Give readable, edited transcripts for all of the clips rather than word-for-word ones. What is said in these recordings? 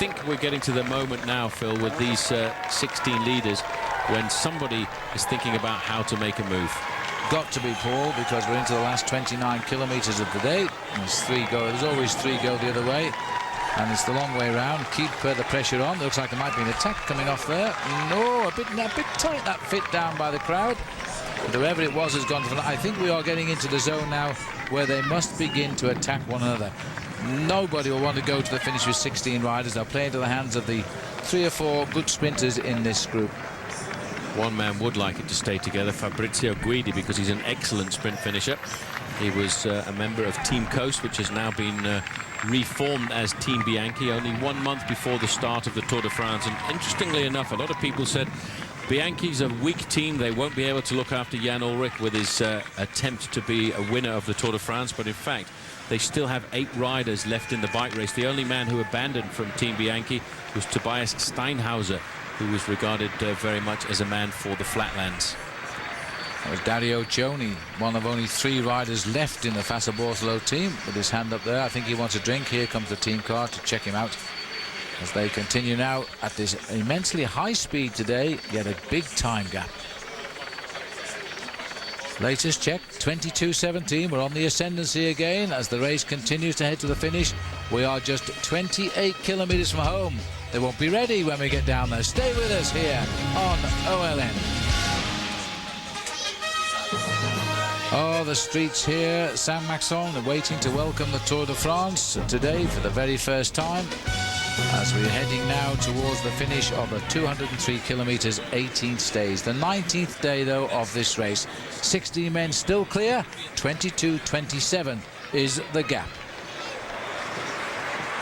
think we're getting to the moment now, Phil, with these 16 leaders, when somebody is thinking about how to make a move. Got to be, Paul, because we're into the last 29 kilometres of the day. There's always 3 go the other way, and it's the long way round. Keep the pressure on. Looks like there might be an attack coming off there. No, a bit tight, that fit down by the crowd. But whoever it was has gone for. I think we are getting into the zone now where they must begin to attack one another. Nobody will want to go to the finish with 16 riders. They'll play into the hands of the 3 or 4 good sprinters in this group. One man would like it to stay together, Fabrizio Guidi, because he's an excellent sprint finisher. He was a member of Team Coast, which has now been reformed as Team Bianchi only 1 month before the start of the Tour de France. And interestingly enough, a lot of people said Bianchi's a weak team. They won't be able to look after Jan Ullrich with his attempt to be a winner of the Tour de France. But in fact, they still have 8 riders left in the bike race. The only man who abandoned from Team Bianchi was Tobias Steinhauser, who was regarded very much as a man for the flatlands. That was Dario Cioni, one of only 3 riders left in the Fassa Bortolo team, with his hand up there. I think he wants a drink. Here comes the team car to check him out as they continue now at this immensely high speed today, yet a big time gap. Latest check, 22:17. We're on the ascendancy again as the race continues to head to the finish. We are just 28 kilometres from home. They won't be ready when we get down there. Stay with us here on OLN. Oh, the streets here, Saint-Maxent, waiting to welcome the Tour de France today for the very first time, as we're heading now towards the finish of the 203 kilometres, 18th stage. The 19th day, though, of this race. 16 men still clear, 22:27 is the gap.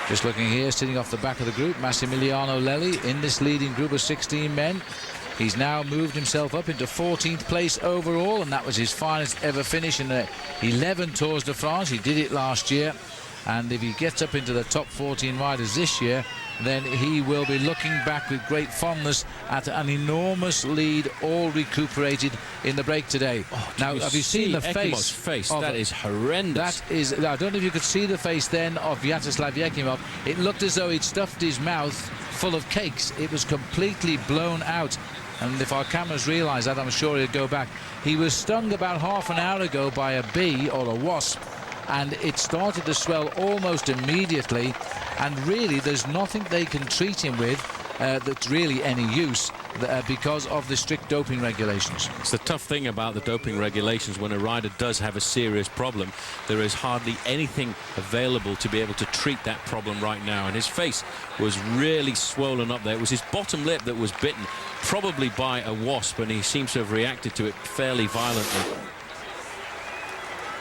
Just looking here, sitting off the back of the group, Massimiliano Lelli in this leading group of 16 men. He's now moved himself up into 14th place overall, and that was his finest ever finish in the 11 Tours de France. He did it last year, and if he gets up into the top 14 riders this year, then he will be looking back with great fondness at an enormous lead, all recuperated in the break today. Oh, now, have you seen the face? That is horrendous. That is, I don't know if you could see the face then of Sviatoslav Yakimov. It looked as though he'd stuffed his mouth full of cakes. It was completely blown out. And if our cameras realise that, I'm sure he'll go back. He was stung about half an hour ago by a bee or a wasp, and it started to swell almost immediately, and really there's nothing they can treat him with that's really any use because of the strict doping regulations. It's the tough thing about the doping regulations. When a rider does have a serious problem, there is hardly anything available to be able to treat that problem right now, and his face was really swollen up there. It was his bottom lip that was bitten, probably by a wasp, and he seems to have reacted to it fairly violently.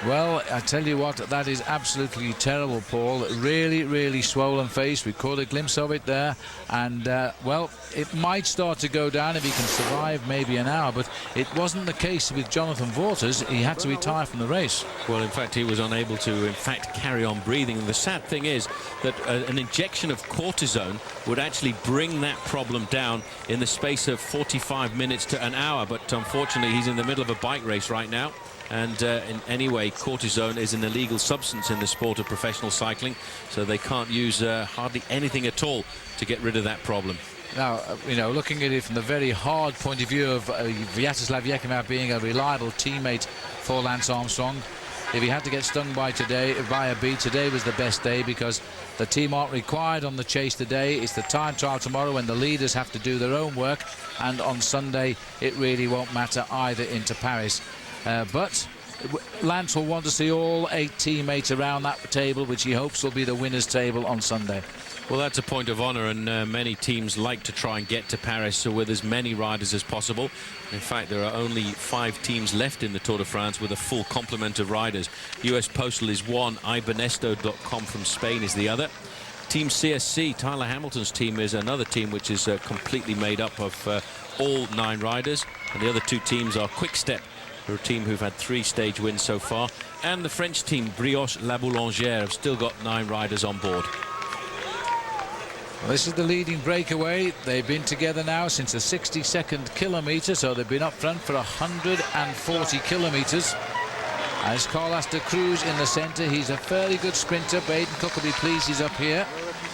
Well, I tell you what, that is absolutely terrible, Paul. Really, really swollen face. We caught a glimpse of it there. And, well, it might start to go down if he can survive maybe an hour. But it wasn't the case with Jonathan Waters. He had to retire from the race. Well, in fact, he was unable to, in fact, carry on breathing. And the sad thing is that an injection of cortisone would actually bring that problem down in the space of 45 minutes to an hour. But unfortunately, he's in the middle of a bike race right now. And in any way, cortisone is an illegal substance in the sport of professional cycling, so they can't use hardly anything at all to get rid of that problem. Now, you know, looking at it from the very hard point of view of Sviatoslav Yakimov being a reliable teammate for Lance Armstrong, if he had to get stung by a bee, today was the best day because the team aren't required on the chase today. It's the time trial tomorrow when the leaders have to do their own work, and on Sunday it really won't matter either into Paris. But Lance will want to see all 8 teammates around that table, which he hopes will be the winner's table on Sunday. Well, that's a point of honour, and many teams like to try and get to Paris with as many riders as possible. In fact, there are only 5 teams left in the Tour de France with a full complement of riders. US Postal is one, iBernesto.com from Spain is the other. Team CSC, Tyler Hamilton's team, is another team which is completely made up of all 9 riders, and the other 2 teams are Quick Step, a team who've had 3 stage wins so far, and the French team Brioche La Boulangère have still got 9 riders on board. Well, this is the leading breakaway. They've been together now since the 62nd kilometre, so they've been up front for 140 kilometres. As Carlos de Cruz in the centre, he's a fairly good sprinter. Baden Cook will be pleased he's up here.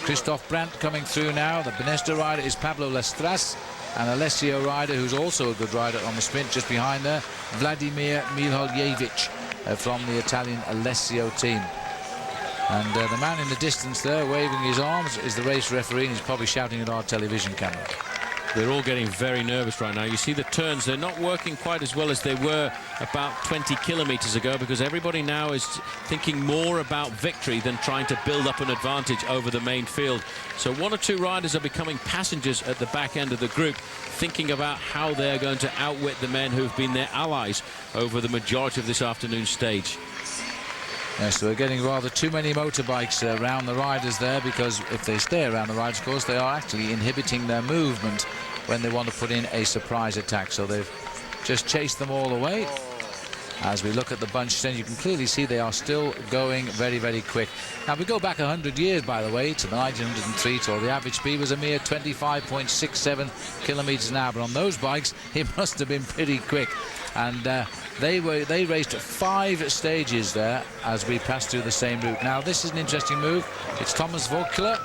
Christophe Brandt coming through now. The Benesta rider is Pablo Lestras, and Alessio rider, who's also a good rider on the sprint, just behind there, Vladimir Milojevic from the Italian Alessio team. And the man in the distance there waving his arms is the race referee, and he's probably shouting at our television camera. They're all getting very nervous right now. You see the turns, they're not working quite as well as they were about 20 kilometers ago, because everybody now is thinking more about victory than trying to build up an advantage over the main field. So one or two riders are becoming passengers at the back end of the group, thinking about how they're going to outwit the men who've been their allies over the majority of this afternoon's stage. Yes, so we're getting rather too many motorbikes around the riders there, because if they stay around the riders, of course, they are actually inhibiting their movement when they want to put in a surprise attack. So they've just chased them all away. As we look at the bunch, then you can clearly see they are still going very, very quick. Now, we go back 100 years, by the way, to the 1903 Tour. The average speed was a mere 25.67 kilometers an hour. But on those bikes, it must have been pretty quick. And they raced 5 stages there as we passed through the same route. Now, this is an interesting move. It's Thomas Vogler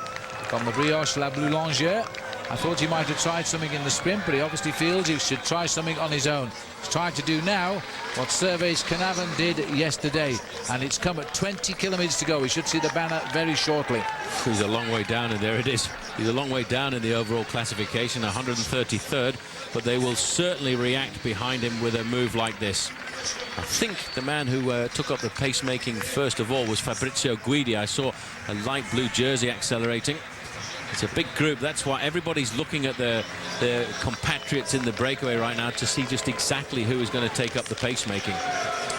from the Brioche La Boulangère. I thought he might have tried something in the sprint, but he obviously feels he should try something on his own. He's trying to do now what Servais Knaven did yesterday, and it's come at 20 kilometers to go. We should see the banner very shortly. He's a long way down, and there it is. He's a long way down in the overall classification, 133rd, but they will certainly react behind him with a move like this. I think the man who took up the pacemaking first of all was Fabrizio Guidi. I saw a light blue jersey accelerating. It's a big group. That's why everybody's looking at their compatriots in the breakaway right now to see just exactly who is going to take up the pacemaking.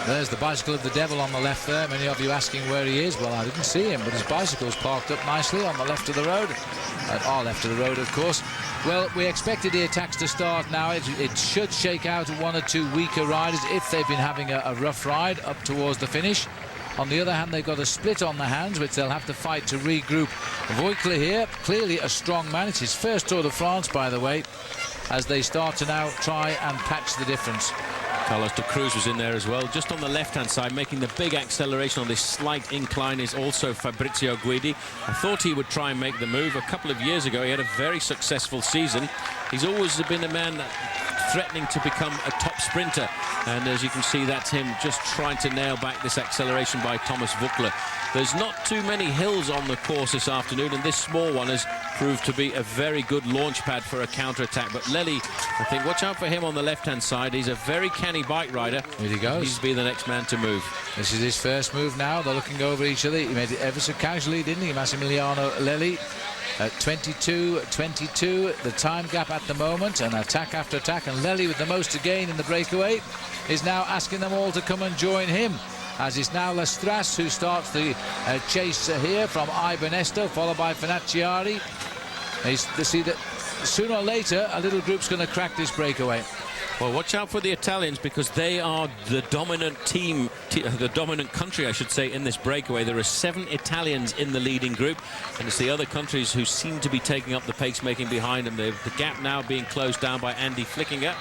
There's the bicycle of the devil on the left there. Many of you asking where he is. Well, I didn't see him, but his bicycle's parked up nicely on the left of the road. At our left of the road, of course. Well, we expected the attacks to start now. It should shake out one or two weaker riders if they've been having a rough ride up towards the finish. On the other hand, they've got a split on the hands, which they'll have to fight to regroup. Vogler here, clearly a strong man. It's his first Tour de France, by the way, as they start to now try and patch the difference. Carlos de Cruz was in there as well. Just on the left-hand side, making the big acceleration on this slight incline, is also Fabrizio Guidi. I thought he would try and make the move. A couple of years ago, he had a very successful season. He's always been a man threatening to become a top sprinter, and as you can see, that's him just trying to nail back this acceleration by Thomas Vogler. There's not too many hills on the course this afternoon, and this small one has proved to be a very good launch pad for a counter-attack. But Lely, I think, watch out for him on the left-hand side. He's a very canny bike rider. Here he goes. He's to be the next man to move. This is his first move now. They're looking over each other. He made it ever so casually, didn't he, Massimiliano Lely? At 22-22, the time gap at the moment, and attack after attack, and Lely with the most to gain in the breakaway is now asking them all to come and join him, as it's now Lestras who starts the chase here from Ibanesta, followed by Finacciari. They see that sooner or later a little group's going to crack this breakaway. Well, watch out for the Italians, because they are the dominant team, the dominant country, I should say, in this breakaway. There are 7 Italians in the leading group, and it's the other countries who seem to be taking up the pacemaking behind them. The gap now being closed down by Andy Flickinger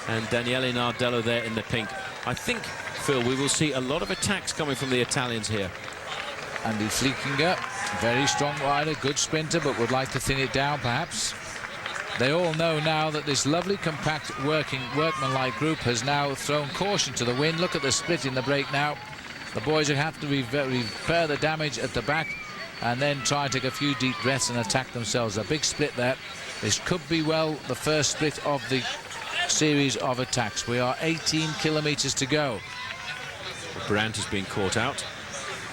and Daniele Nardello there in the pink. I think, Phil, we will see a lot of attacks coming from the Italians here. Andy Flickinger, very strong rider, good sprinter, but would like to thin it down, perhaps. They all know now that this lovely, compact, workmanlike group has now thrown caution to the wind. Look at the split in the break now. The boys will have to repair the damage at the back and then try and take a few deep breaths and attack themselves. A big split there. This could be, well, the first split of the series of attacks. We are 18 kilometers to go. Brandt has been caught out.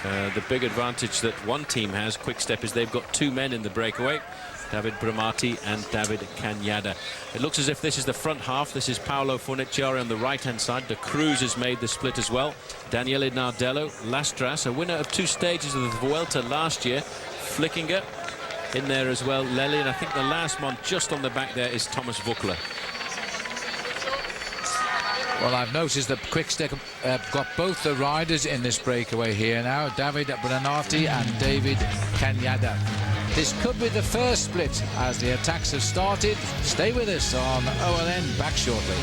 The big advantage that one team has, Quick Step, is they've got 2 men in the breakaway, David Bramati and David Cañada. It looks as if this is the front half. This is Paolo Forniciari on the right-hand side. De Cruz has made the split as well. Daniele Nardello, Lastras, a winner of 2 stages of the Vuelta last year. Flickinger in there as well, Lely, and I think the last one just on the back there is Thomas Vogler. Well, I've noticed that Quickstep got both the riders in this breakaway here now, David Bramati and David Cañada. This could be the first split as the attacks have started. Stay with us on OLN, back shortly.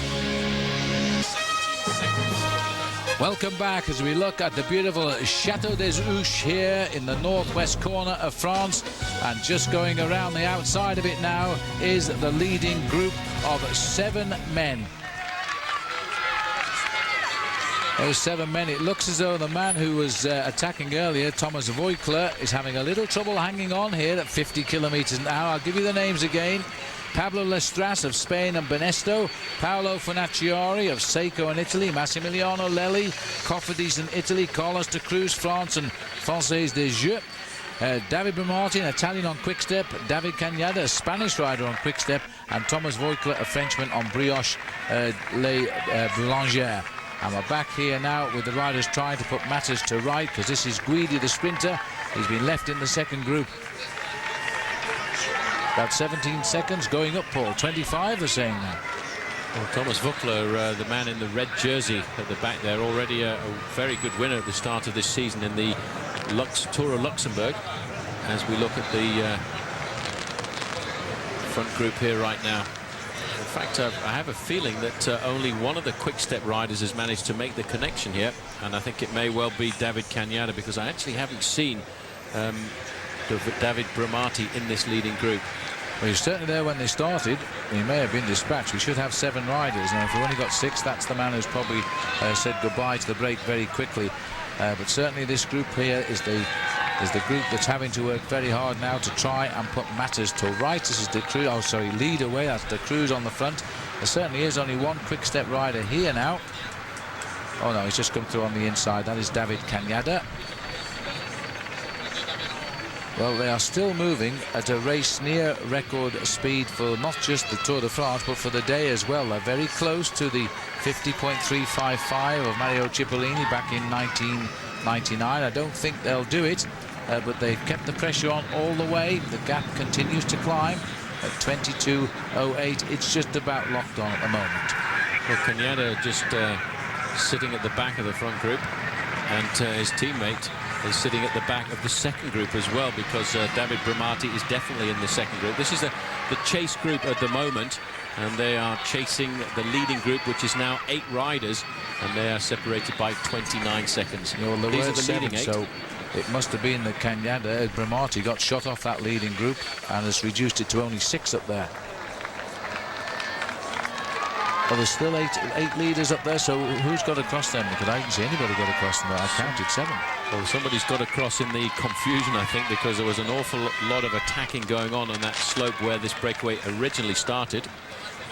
Welcome back as we look at the beautiful Château des Ouches here in the northwest corner of France, and just going around the outside of it now is the leading group of 7 men. Those 7 men, it looks as though the man who was attacking earlier, Thomas Voigtler, is having a little trouble hanging on here at 50 kilometers an hour. I'll give you the names again. Pablo Lestras of Spain and Benesto, Paolo Fonacciari of Seiko in Italy, Massimiliano Lelli, Cofidis in Italy, Carlos de Cruz, France, and Française des Jeux. David Bramati, an Italian on quick-step, David Cañada, a Spanish rider on quick-step, and Thomas Voigtler, a Frenchman on Brioche Les Boulangères. And we're back here now with the riders trying to put matters to right, because this is Guidi, the sprinter. He's been left in the second group. About 17 seconds going up, Paul. 25, they're saying now. Well, Thomas Voigtler, the man in the red jersey at the back there, already a very good winner at the start of this season in the Tour of Luxembourg. As we look at the front group here right now. In fact, I have a feeling that only one of the quick-step riders has managed to make the connection here, and I think it may well be David Cañada, because I actually haven't seen David Bramati in this leading group. Well, he was certainly there when they started. He may have been dispatched. We should have 7 riders. Now, if we've only got 6, that's the man who's probably said goodbye to the break very quickly. But certainly this group here is the group that's having to work very hard now to try and put matters to right. This is De Cruz. Oh, sorry, lead away. That's De Cruz on the front. There certainly is only one quick-step rider here now. Oh, no, he's just come through on the inside. That is David Cañada. Well, they are still moving at a race near record speed for not just the Tour de France, but for the day as well. They're very close to the 50.355 of Mario Cipollini back in 1999. I don't think they'll do it, but they've kept the pressure on all the way. The gap continues to climb at 22.08. It's just about locked on at the moment. Well, Cañada just sitting at the back of the front group, and his teammate is sitting at the back of the second group as well, because David Bramati is definitely in the second group. This is the chase group at the moment, and they are chasing the leading group, which is now 8 riders, and they are separated by 29 seconds. Well, these are the leading 8. So it must have been that Cañada, Bramati, got shot off that leading group and has reduced it to only 6 up there. Well, there's still 8 leaders up there, so who's got across them? Because I didn't see anybody got across them. I counted 7. Well, somebody's got across in the confusion, I think, because there was an awful lot of attacking going on that slope where this breakaway originally started.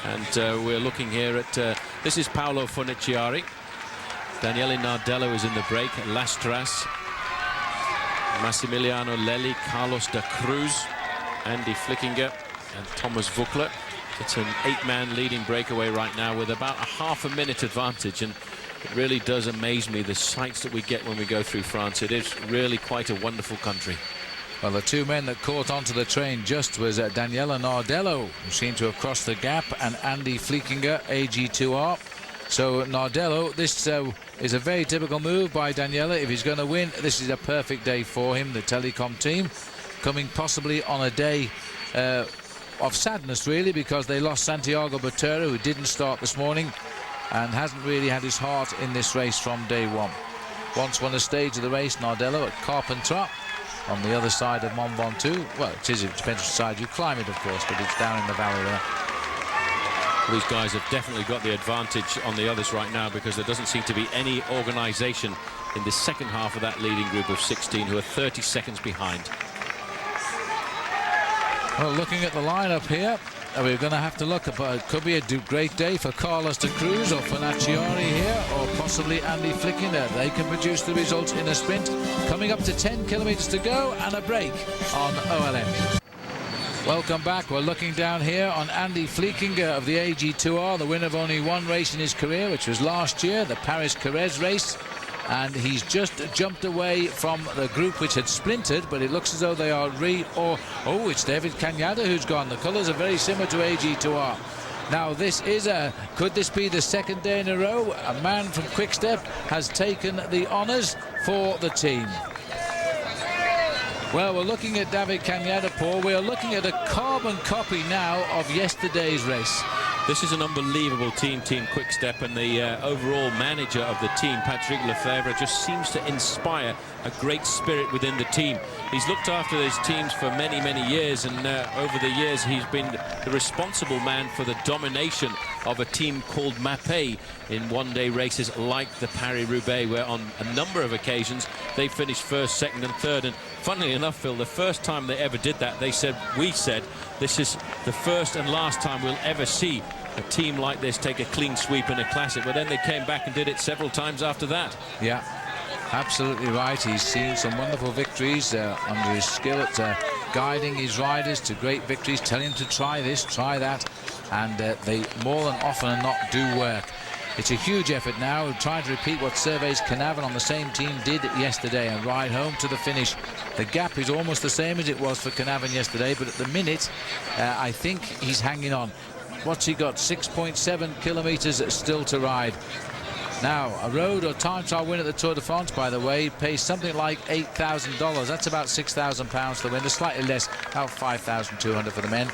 And we're looking here at, this is Paolo Fonacciari. Daniele Nardello is in the break. Lastras, Massimiliano Lelli, Carlos de Cruz, Andy Flickinger, and Thomas Voigtler. It's an 8-man leading breakaway right now with about a ½ minute advantage, and it really does amaze me the sights that we get when we go through France. It is really quite a wonderful country. Well, the 2 men that caught onto the train just was Daniele Nardello, who seemed to have crossed the gap, and Andy Flickinger, AG2R. So Nardello, this is a very typical move by Daniele. If he's going to win, this is a perfect day for him. The Telecom team coming possibly on a day of sadness, really, because they lost Santiago Botero, who didn't start this morning and hasn't really had his heart in this race from day one. Once won a stage of the race, Nardello, at Carpentras on the other side of Mont Ventoux. Well, it depends which side you climb it, of course, but it's down in the valley there. These guys have definitely got the advantage on the others right now, because there doesn't seem to be any organisation in the second half of that leading group of 16 who are 30 seconds behind. Well, looking at the lineup here, we're going to have to look at, it could be a great day for Carlos de Cruz or Fonacciari here, or possibly Andy Flickinger. They can produce the results in a sprint. Coming up to 10 kilometers to go and a break on OLM. Welcome back. We're looking down here on Andy Flickinger of the AG2R, the winner of only 1 race in his career, which was last year, the Paris-Carrez race. And he's just jumped away from the group which had splintered, but it looks as though they are oh, it's David Cañada who's gone. The colours are very similar to AG2R. Now, this is could this be the second day in a row? A man from Quick-Step has taken the honours for the team. Well, we're looking at David Cañada, Paul. We are looking at a carbon copy now of yesterday's race. This is an unbelievable team, Team Quick-Step, and the overall manager of the team, Patrick Lefebvre, just seems to inspire a great spirit within the team. He's looked after his teams for many, many years, and over the years he's been the responsible man for the domination of a team called Mapei in one-day races like the Paris-Roubaix, where on a number of occasions they finished first, second and third. And funnily enough, Phil, the first time they ever did that, we said this is the first and last time we'll ever see a team like this take a clean sweep in a classic. But then they came back and did it several times after that. Yeah, absolutely right. He's seen some wonderful victories under his skill at guiding his riders to great victories, telling them to try this, try that, and they more than often than not do work. It's a huge effort now, trying to repeat what Servais Canavan on the same team did yesterday and ride home to the finish. The gap is almost the same as it was for Canavan yesterday, but at the minute, I think he's hanging on. What's he got? 6.7 kilometers still to ride. Now, a road or time trial win at the Tour de France, by the way, pays something like $8,000. That's about £6,000 to win. There's slightly less, about $5,200 for the men.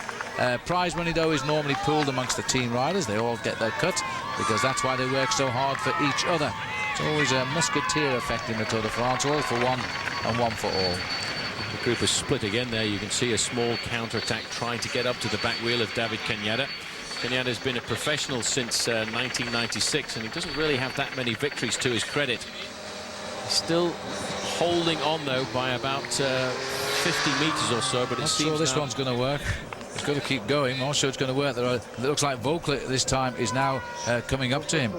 Prize money, though, is normally pooled amongst the team riders. They all get their cut because that's why they work so hard for each other. It's always a musketeer effect in the Tour de France, all for one and one for all. The group is split again there. You can see a small counter-attack trying to get up to the back wheel of David Cañada. Cañada has been a professional since 1996, and he doesn't really have that many victories to his credit. He's still holding on, though, by about 50 meters or so, but it seems sure this one's going to work. He's got to keep going. I'm not sure it's going to work. It looks like Vogler this time is now coming up to him.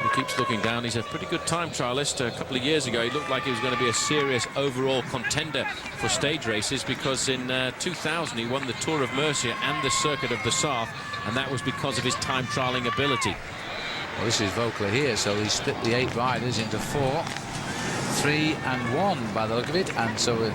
He keeps looking down. He's a pretty good time trialist. A couple of years ago, he looked like he was going to be a serious overall contender for stage races, because in 2000 he won the Tour of Murcia and the Circuit of the Sarthe, and that was because of his time trialing ability. Well, this is Vogler here, so he split the 8 riders into 4, 3 and 1 by the look of it, and so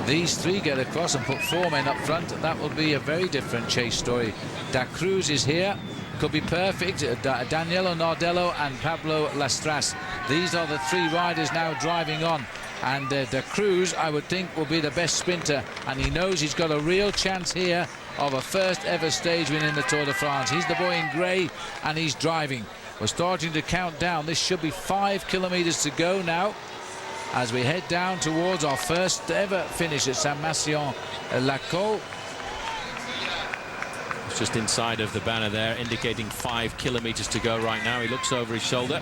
these 3 get across and put 4 men up front. That will be a very different chase story. Da Cruz is here. Could be perfect. Danielo Nardello and Pablo Lastras. These are the 3 riders now driving on. And Da Cruz, I would think, will be the best sprinter. And he knows he's got a real chance here of a first ever stage win in the Tour de France. He's the boy in grey and he's driving. We're starting to count down. This should be 5 kilometers to go now as we head down towards our first ever finish at Saint-Maximin-la-Colle. Just inside of the banner there, indicating 5 kilometers to go right now. He looks over his shoulder.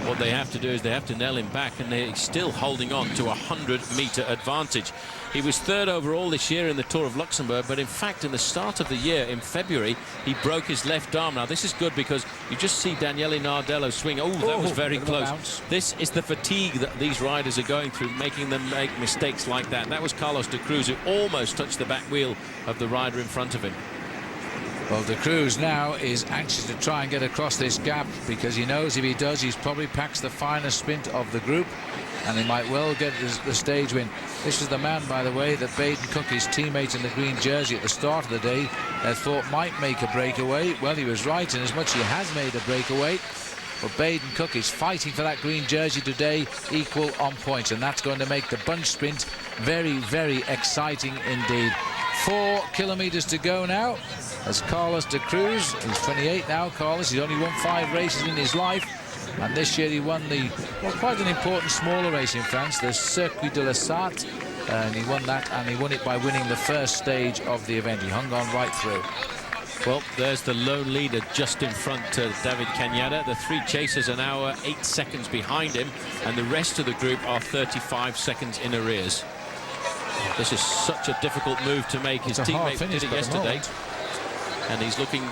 What they have to do is they have to nail him back, and they're still holding on to a 100-meter advantage. He was 3rd overall this year in the Tour of Luxembourg, but in fact in the start of the year in February he broke his left arm. Now this is good because you just see Daniele Nardello swing. Oh, that was very close. This is the fatigue that these riders are going through, making them make mistakes like that. That was Carlos Da Cruz, who almost touched the back wheel of the rider in front of him. Well, Da Cruz now is anxious to try and get across this gap, because he knows if he does, he's probably packs the finest sprint of the group, and he might well get the stage win. This is the man, by the way, that Baden Cook, his teammate in the green jersey at the start of the day, thought might make a breakaway. Well, he was right, and as much as he has made a breakaway, but Baden Cook is fighting for that green jersey today, equal on points, and that's going to make the bunch sprint very, very exciting indeed. 4 kilometers to go now. As Carlos Da Cruz, he's 28 now. Carlos, he's only won 5 races in his life, and this year he won the, well, quite an important smaller race in France, the Circuit de la Sarthe, and he won that, and he won it by winning the first stage of the event. He hung on right through. Well, there's the lone leader just in front, David Cañada. The 3 chasers are now 8 seconds behind him, and the rest of the group are 35 seconds in arrears. This is such a difficult move to make. His teammate did it yesterday. And he's looking,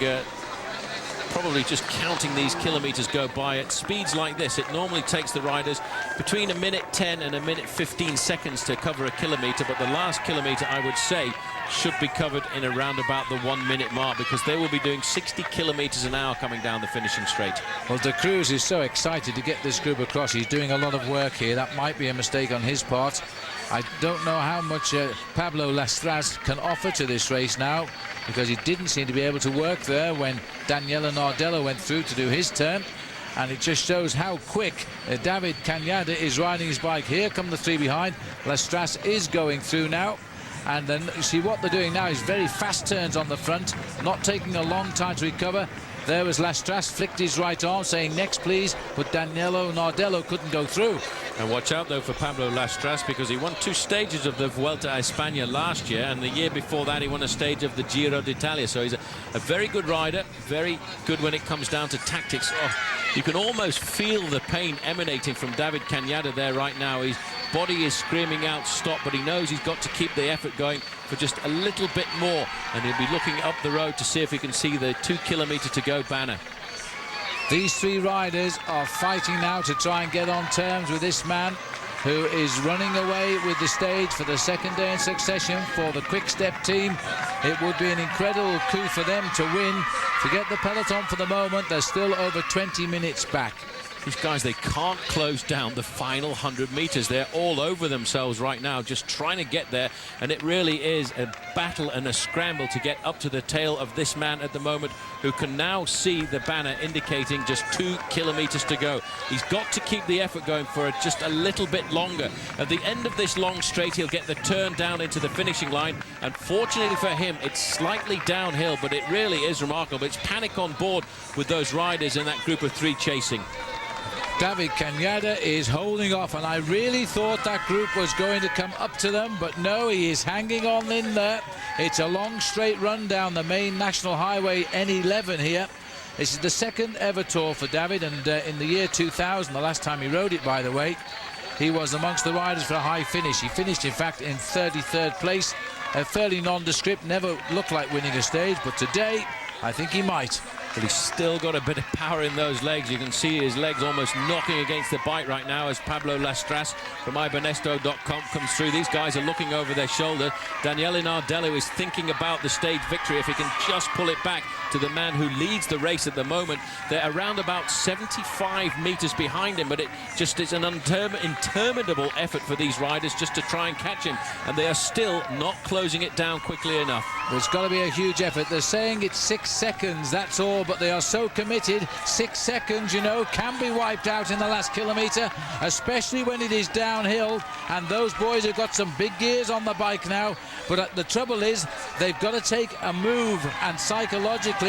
probably just counting these kilometers go by at speeds like this. It normally takes the riders between 1:10 and 1:15 seconds to cover a kilometer, but the last kilometer, I would say, should be covered in around about the 1 minute mark, because they will be doing 60 kilometers an hour coming down the finishing straight. Well, Da Cruz is so excited to get this group across. He's doing a lot of work here. That might be a mistake on his part. I don't know how much Pablo Lastras can offer to this race now, because he didn't seem to be able to work there when Daniele Nardello went through to do his turn. And it just shows how quick David Cañada is riding his bike. Here come the 3 behind. Lastras is going through now. And then you see what they're doing now is very fast turns on the front, not taking a long time to recover. There was Lastras, flicked his right arm, saying next please, but Danilo Nardello couldn't go through. And watch out though for Pablo Lastras, because he won 2 stages of the Vuelta a España last year, and the year before that he won a stage of the Giro d'Italia. So he's a very good rider, very good when it comes down to tactics. Oh, you can almost feel the pain emanating from David Cañada there right now. His body is screaming out stop, but he knows he's got to keep the effort going for just a little bit more, and he'll be looking up the road to see if he can see the 2 kilometre to go banner. These 3 riders are fighting now to try and get on terms with this man who is running away with the stage for the 2nd day in succession for the Quick Step team. It would be an incredible coup for them to win. Forget the peloton for the moment, they're still over 20 minutes back. These guys, they can't close down the final 100 metres. They're all over themselves right now, just trying to get there. And it really is a battle and a scramble to get up to the tail of this man at the moment, who can now see the banner indicating just 2 kilometres to go. He's got to keep the effort going for just a little bit longer. At the end of this long straight, he'll get the turn down into the finishing line. And fortunately for him, it's slightly downhill, but it really is remarkable. It's panic on board with those riders in that group of 3 chasing. David Cañada is holding off, and I really thought that group was going to come up to them, but no, he is hanging on in there. It's a long straight run down the main National Highway N11 here. This is the 2nd ever tour for David, and in the year 2000, the last time he rode it, by the way, he was amongst the riders for a high finish. He finished, in fact, in 33rd place, fairly nondescript, never looked like winning a stage, but today, I think he might. But he's still got a bit of power in those legs. You can see his legs almost knocking against the bike right now as Pablo Lastras from ibernesto.com comes through. These guys are looking over their shoulder. Daniele Nardello is thinking about the stage victory if he can just pull it back to the man who leads the race at the moment. They're around about 75 metres behind him, but it just is an interminable effort for these riders just to try and catch him, and they are still not closing it down quickly enough. It's got to be a huge effort. They're saying it's 6 seconds, that's all, but they are so committed. 6 seconds, you know, can be wiped out in the last kilometre, especially when it is downhill, and those boys have got some big gears on the bike now, but the trouble is they've got to take a move, and psychologically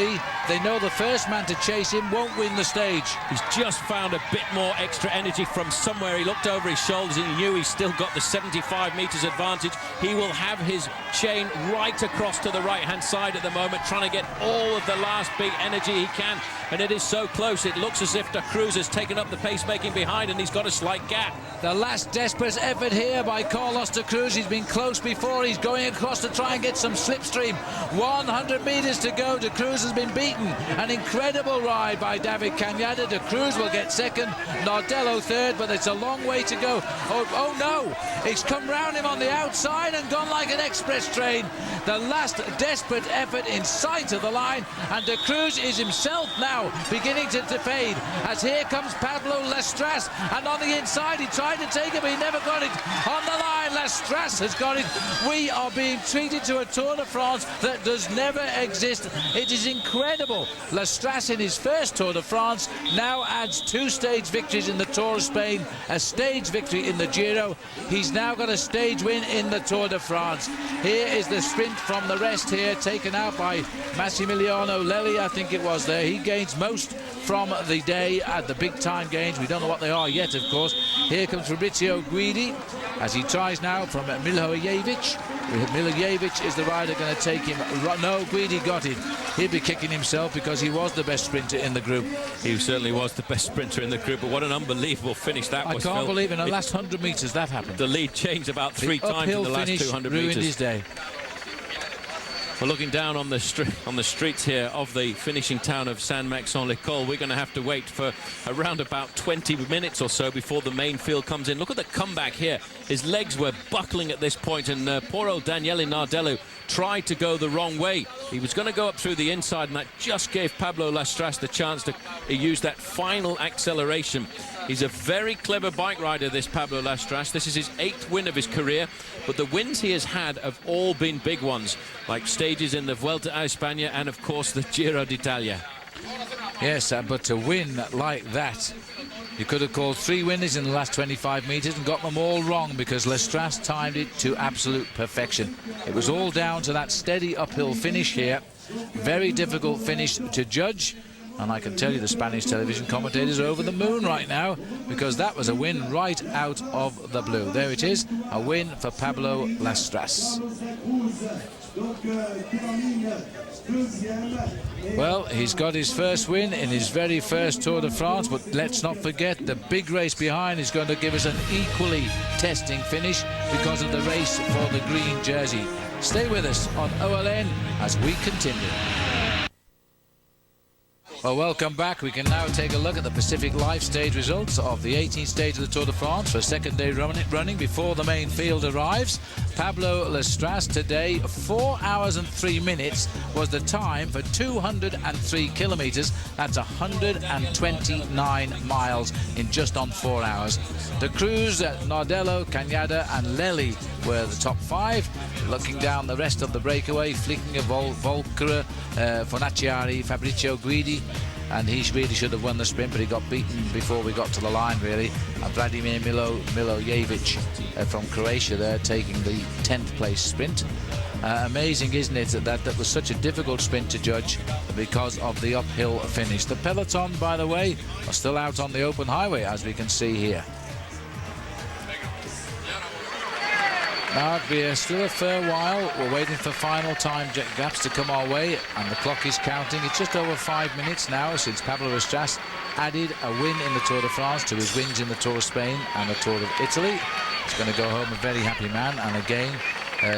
they know the first man to chase him won't win the stage. He's just found a bit more extra energy from somewhere. He looked over his shoulders and he knew he's still got the 75 metres advantage. He will have his chain right across to the right hand side at the moment, trying to get all of the last big energy he can, and it is so close. It looks as if De Cruz has taken up the pacemaking behind and he's got a slight gap. The last desperate effort here by Carlos De Cruz. He's been close before. He's going across to try and get some slipstream. 100 metres to go. De Cruz has been beaten. An incredible ride by David Cañada. De Cruz will get 2nd, Nardello 3rd, but it's a long way to go. Oh no, it's come round him on the outside and gone like an express train. The last desperate effort in sight of the line, and De Cruz is himself now beginning to fade, as here comes Pablo Lastras, and on the inside he tried to take it, but he never got it. On the line, Lastras has got it. We are being treated to a Tour de France that does never exist. It is incredible. Lastras in his first Tour de France now adds 2 stage victories in the Tour of Spain, a stage victory in the Giro. He's now got a stage win in the Tour de France. Here is the sprint from the rest here, taken out by Massimiliano Lelli, I think it was there. He gains most from the day at the big time gains. We don't know what they are yet, of course. Here comes Fabrizio Guidi as he tries now from Milojevic. Milojevic is the rider going to take him. No, Guidi got it. He'd be kicking himself because he was the best sprinter in the group. He certainly was the best sprinter in the group, but what an unbelievable finish that was. I can't believe in the last 100 metres that happened. The lead changed about 3 times in the last 200 metres. Ruined his day. We're looking down on the streets here of the finishing town of Saint-Maixent-l'École. We're going to have to wait for around about 20 minutes or so before the main field comes in. Look at the comeback here. His legs were buckling at this point, and poor old Daniele Nardello tried to go the wrong way. He was going to go up through the inside, and that just gave Pablo Lastras the chance to use that final acceleration. He's a very clever bike rider, this Pablo Lastras. This is his 8th win of his career, but the wins he has had have all been big ones, like stages in the Vuelta a España and, of course, the Giro d'Italia. Yes, but to win like that, you could have called 3 winners in the last 25 metres and got them all wrong, because Lastras timed it to absolute perfection. It was all down to that steady uphill finish here. Very difficult finish to judge, And I can tell you the Spanish television commentators are over the moon right now, because that was a win right out of the blue. There it is, a win for Pablo Lastras. Well, he's got his first win in his very first Tour de France, but let's not forget the big race behind is going to give us an equally testing finish because of the race for the green jersey. Stay with us on OLN as we continue. Well, welcome back. We can now take a look at the Pacific Life stage results of the 18th stage of the Tour de France for second day running before the main field arrives. Pablo Lastras today, 4 hours and 3 minutes was the time for 203 kilometres. That's 129 miles in just on 4 hours. The crews at Nardello, Cañada and Lely were the top 5. Looking down the rest of the breakaway, Flickinger, Volker, Fornaciari, Fabrizio Guidi, and he really should have won the sprint, but he got beaten before we got to the line, really. And Vladimir Milojevic from Croatia there, taking the 10th place sprint. Amazing, isn't it, that was such a difficult sprint to judge because of the uphill finish. The peloton, by the way, are still out on the open highway, as we can see here. Now, we're still a fair while. We're waiting for final time gaps to come our way, and the clock is counting. It's just over 5 minutes now since Pablo Lastras added a win in the Tour de France to his wins in the Tour of Spain and the Tour of Italy. He's going to go home a very happy man, and again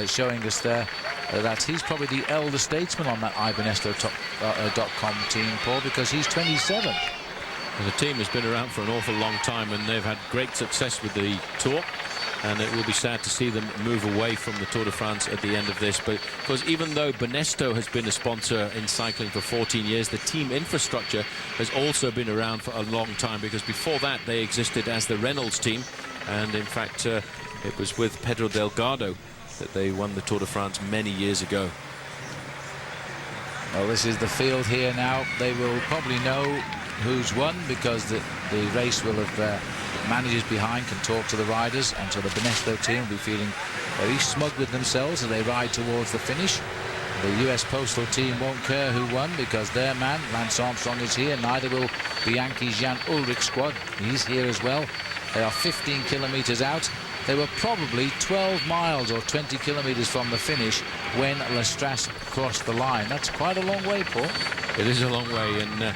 showing us there that he's probably the elder statesman on that iBanesto.com team, Paul, because he's 27. Well, the team has been around for an awful long time, and they've had great success with the Tour. And it will be sad to see them move away from the Tour de France at the end of this. But because even though Banesto has been a sponsor in cycling for 14 years, the team infrastructure has also been around for a long time, because before that they existed as the Reynolds team. And in fact, it was with Pedro Delgado that they won the Tour de France many years ago. Well, this is the field here now. They will probably know who's won, because the race will have managers behind can talk to the riders, and so the Banesto team will be feeling very smug with themselves as they ride towards the finish. The US Postal team won't care who won, because their man Lance Armstrong is here. Neither will Bianchi's Jan Ullrich squad. He's here as well. They are 15 kilometers out. They were probably 12 miles or 20 kilometers from the finish when Lastras crossed the line. That's quite a long way, Paul. It is a long way, and it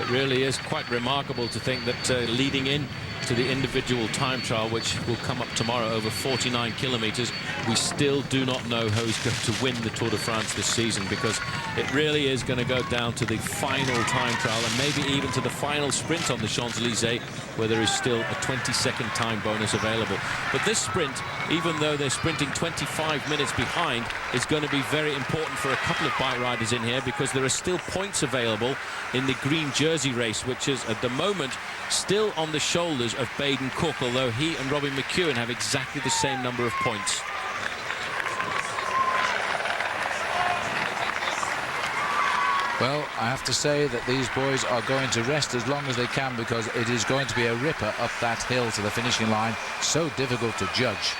really is quite remarkable to think that leading in to the individual time trial, which will come up tomorrow, over 49 kilometers, we still do not know who's going to win the Tour de France this season, because it really is going to go down to the final time trial, and maybe even to the final sprint on the Champs-Élysées, where there is still a 20-second time bonus available. But this sprint, even though they're sprinting 25 minutes behind, is going to be very important for a couple of bike riders in here, because there are still points available in the green jersey race, which is at the moment still on the shoulders of Baden Cook, although he and Robbie McEwen have exactly the same number of points. Well, I have to say that these boys are going to rest as long as they can, because it is going to be a ripper up that hill to the finishing line. So difficult to judge.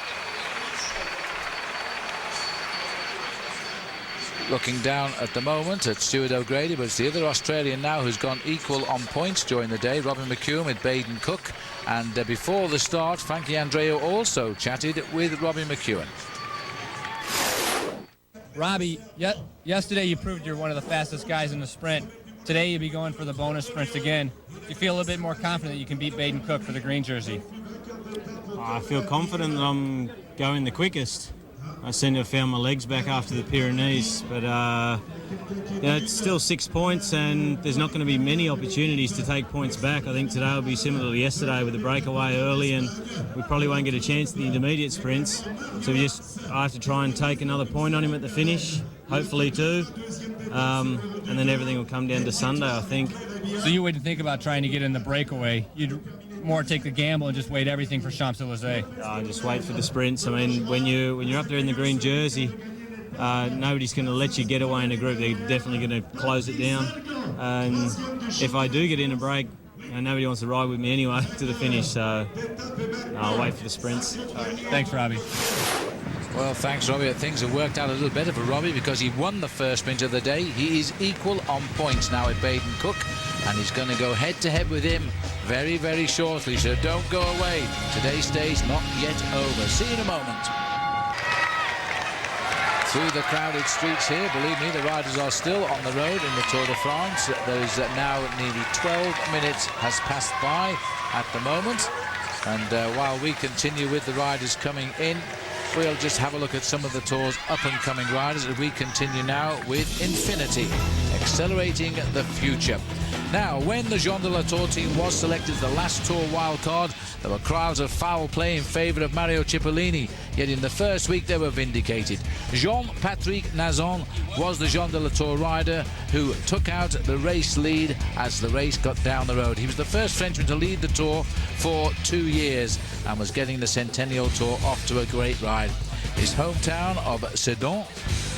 Looking down at the moment at Stuart O'Grady, but it's the other Australian now who's gone equal on points during the day, Robin McEwen with Baden Cook. And before the start, Frankie Andreu also chatted with Robin McEwen. Robbie, yesterday you proved you're one of the fastest guys in the sprint. Today you'll be going for the bonus sprints again. Do you feel a little bit more confident that you can beat Baden Cook for the green jersey? I feel confident that I'm going the quickest. I seem to have found my legs back after the Pyrenees, but it's still 6 points, and there's not going to be many opportunities to take points back. I think today will be similar to yesterday with the breakaway early, and we probably won't get a chance at the intermediate sprints. So I have to try and take another point on him at the finish, hopefully two, and then everything will come down to Sunday, I think. So you wouldn't think about trying to get in the breakaway? You'd more take the gamble and just wait everything for Champs-Élysées? Just wait for the sprints. I mean, when you're up there in the green jersey, nobody's going to let you get away in a group. They're definitely going to close it down. And if I do get in a break, nobody wants to ride with me anyway to the finish. So I'll wait for the sprints. All right. Thanks, Robbie. Well, thanks, Robbie. Things have worked out a little better for Robbie because he won the first sprint of the day. He is equal on points now with Baden Cook, and he's going to go head-to-head with him very, very shortly, so don't go away. Today's stage not yet over. See you in a moment. Through the crowded streets here, believe me, the riders are still on the road in the Tour de France. There's now nearly 12 minutes has passed by at the moment, and while we continue with the riders coming in, we'll just have a look at some of the Tour's up-and-coming riders as we continue now with Infinity, accelerating the future. Now, when the Jean de la Tour team was selected as the last Tour wildcard, there were cries of foul play in favour of Mario Cipollini, yet in the first week they were vindicated. Jean-Patrick Nazon was the Jean de la Tour rider who took out the race lead as the race got down the road. He was the first Frenchman to lead the Tour for 2 years and was getting the Centennial Tour off to a great ride. His hometown of Sedan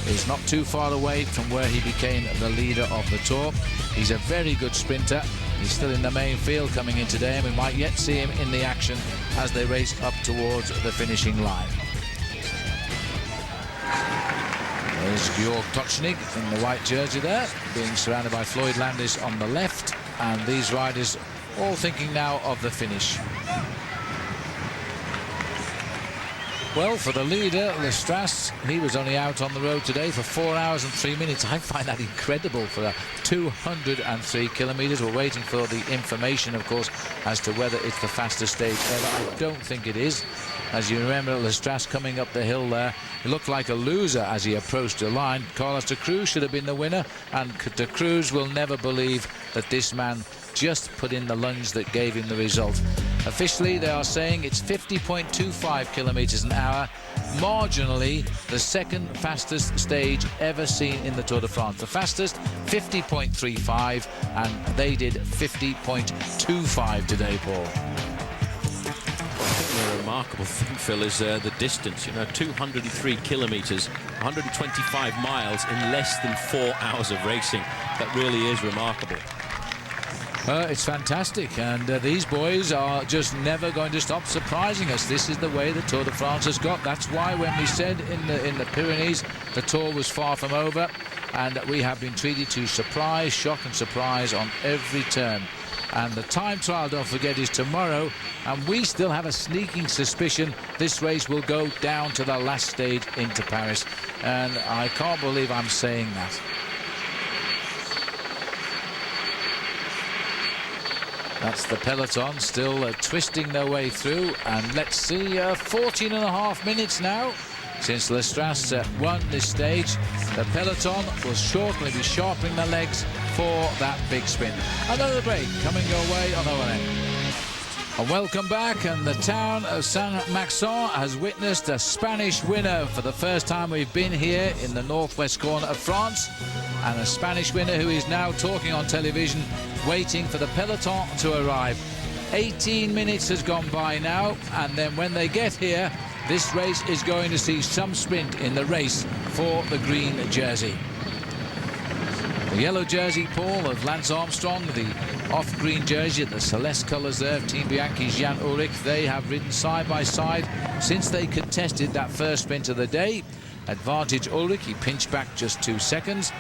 is not too far away from where he became the leader of the Tour. He's a very good sprinter. He's still in the main field coming in today, and we might yet see him in the action as they race up towards the finishing line. There's Georg Tochnik in the white jersey there, being surrounded by Floyd Landis on the left, and these riders all thinking now of the finish. Well, for the leader, Lestras, he was only out on the road today for 4 hours and 3 minutes. I find that incredible for a 203 kilometres. We're waiting for the information, of course, as to whether it's the fastest stage ever. I don't think it is. As you remember, Lestras coming up the hill there, he looked like a loser as he approached the line. Carlos de Cruz should have been the winner, and de Cruz will never believe that this man just put in the lunge that gave him the result. Officially, they are saying it's 50.25 kilometres an hour, marginally the second fastest stage ever seen in the Tour de France. The fastest, 50.35, and they did 50.25 today, Paul. The remarkable thing, Phil, is the distance. 203 kilometres, 125 miles in less than 4 hours of racing. That really is remarkable. It's fantastic, and these boys are just never going to stop surprising us. This is the way the Tour de France has got. That's why when we said in the Pyrenees the Tour was far from over, and we have been treated to surprise, shock and surprise on every turn. And the time trial, don't forget, is tomorrow, and we still have a sneaking suspicion this race will go down to the last stage into Paris, and I can't believe I'm saying that. That's the peloton still twisting their way through, and let's see, 14.5 minutes now since Lestras won this stage. The peloton will shortly be sharpening their legs for that big spin. Another break coming your way on ONN. And welcome back, and the town of Saint-Maxent has witnessed a Spanish winner for the first time we've been here in the northwest corner of France, and a Spanish winner who is now talking on television, waiting for the peloton to arrive. 18 minutes has gone by now, and then when they get here, this race is going to see some sprint in the race for the green jersey. The yellow jersey, Paul, of Lance Armstrong, the off-green jersey, the Celeste colours there of Team Bianchi's Jan Ulrich. They have ridden side by side since they contested that first sprint of the day. Advantage Ulrich, he pinched back just 2 seconds.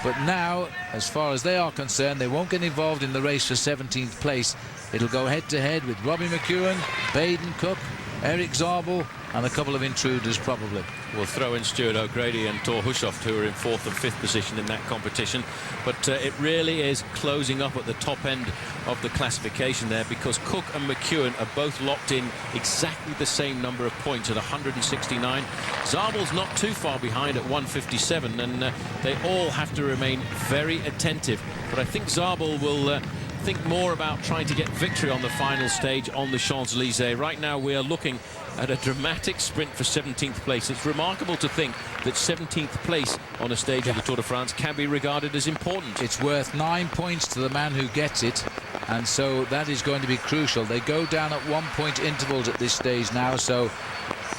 But now, as far as they are concerned, they won't get involved in the race for 17th place. It'll go head-to-head with Robbie McEwen, Baden Cook, Eric Zabel, and a couple of intruders probably. We'll throw in Stuart O'Grady and Thor Hushovd, who are in 4th and 5th position in that competition. But it really is closing up at the top end of the classification there, because Cook and McEwen are both locked in exactly the same number of points at 169. Zabel's not too far behind at 157, and they all have to remain very attentive. But I think Zabel will think more about trying to get victory on the final stage on the Champs-Élysées. Right now we are looking at a dramatic sprint for 17th place. It's remarkable to think that 17th place on a stage of the Tour de France can be regarded as important. It's worth 9 points to the man who gets it, and so that is going to be crucial. They go down at 1 point intervals at this stage now, so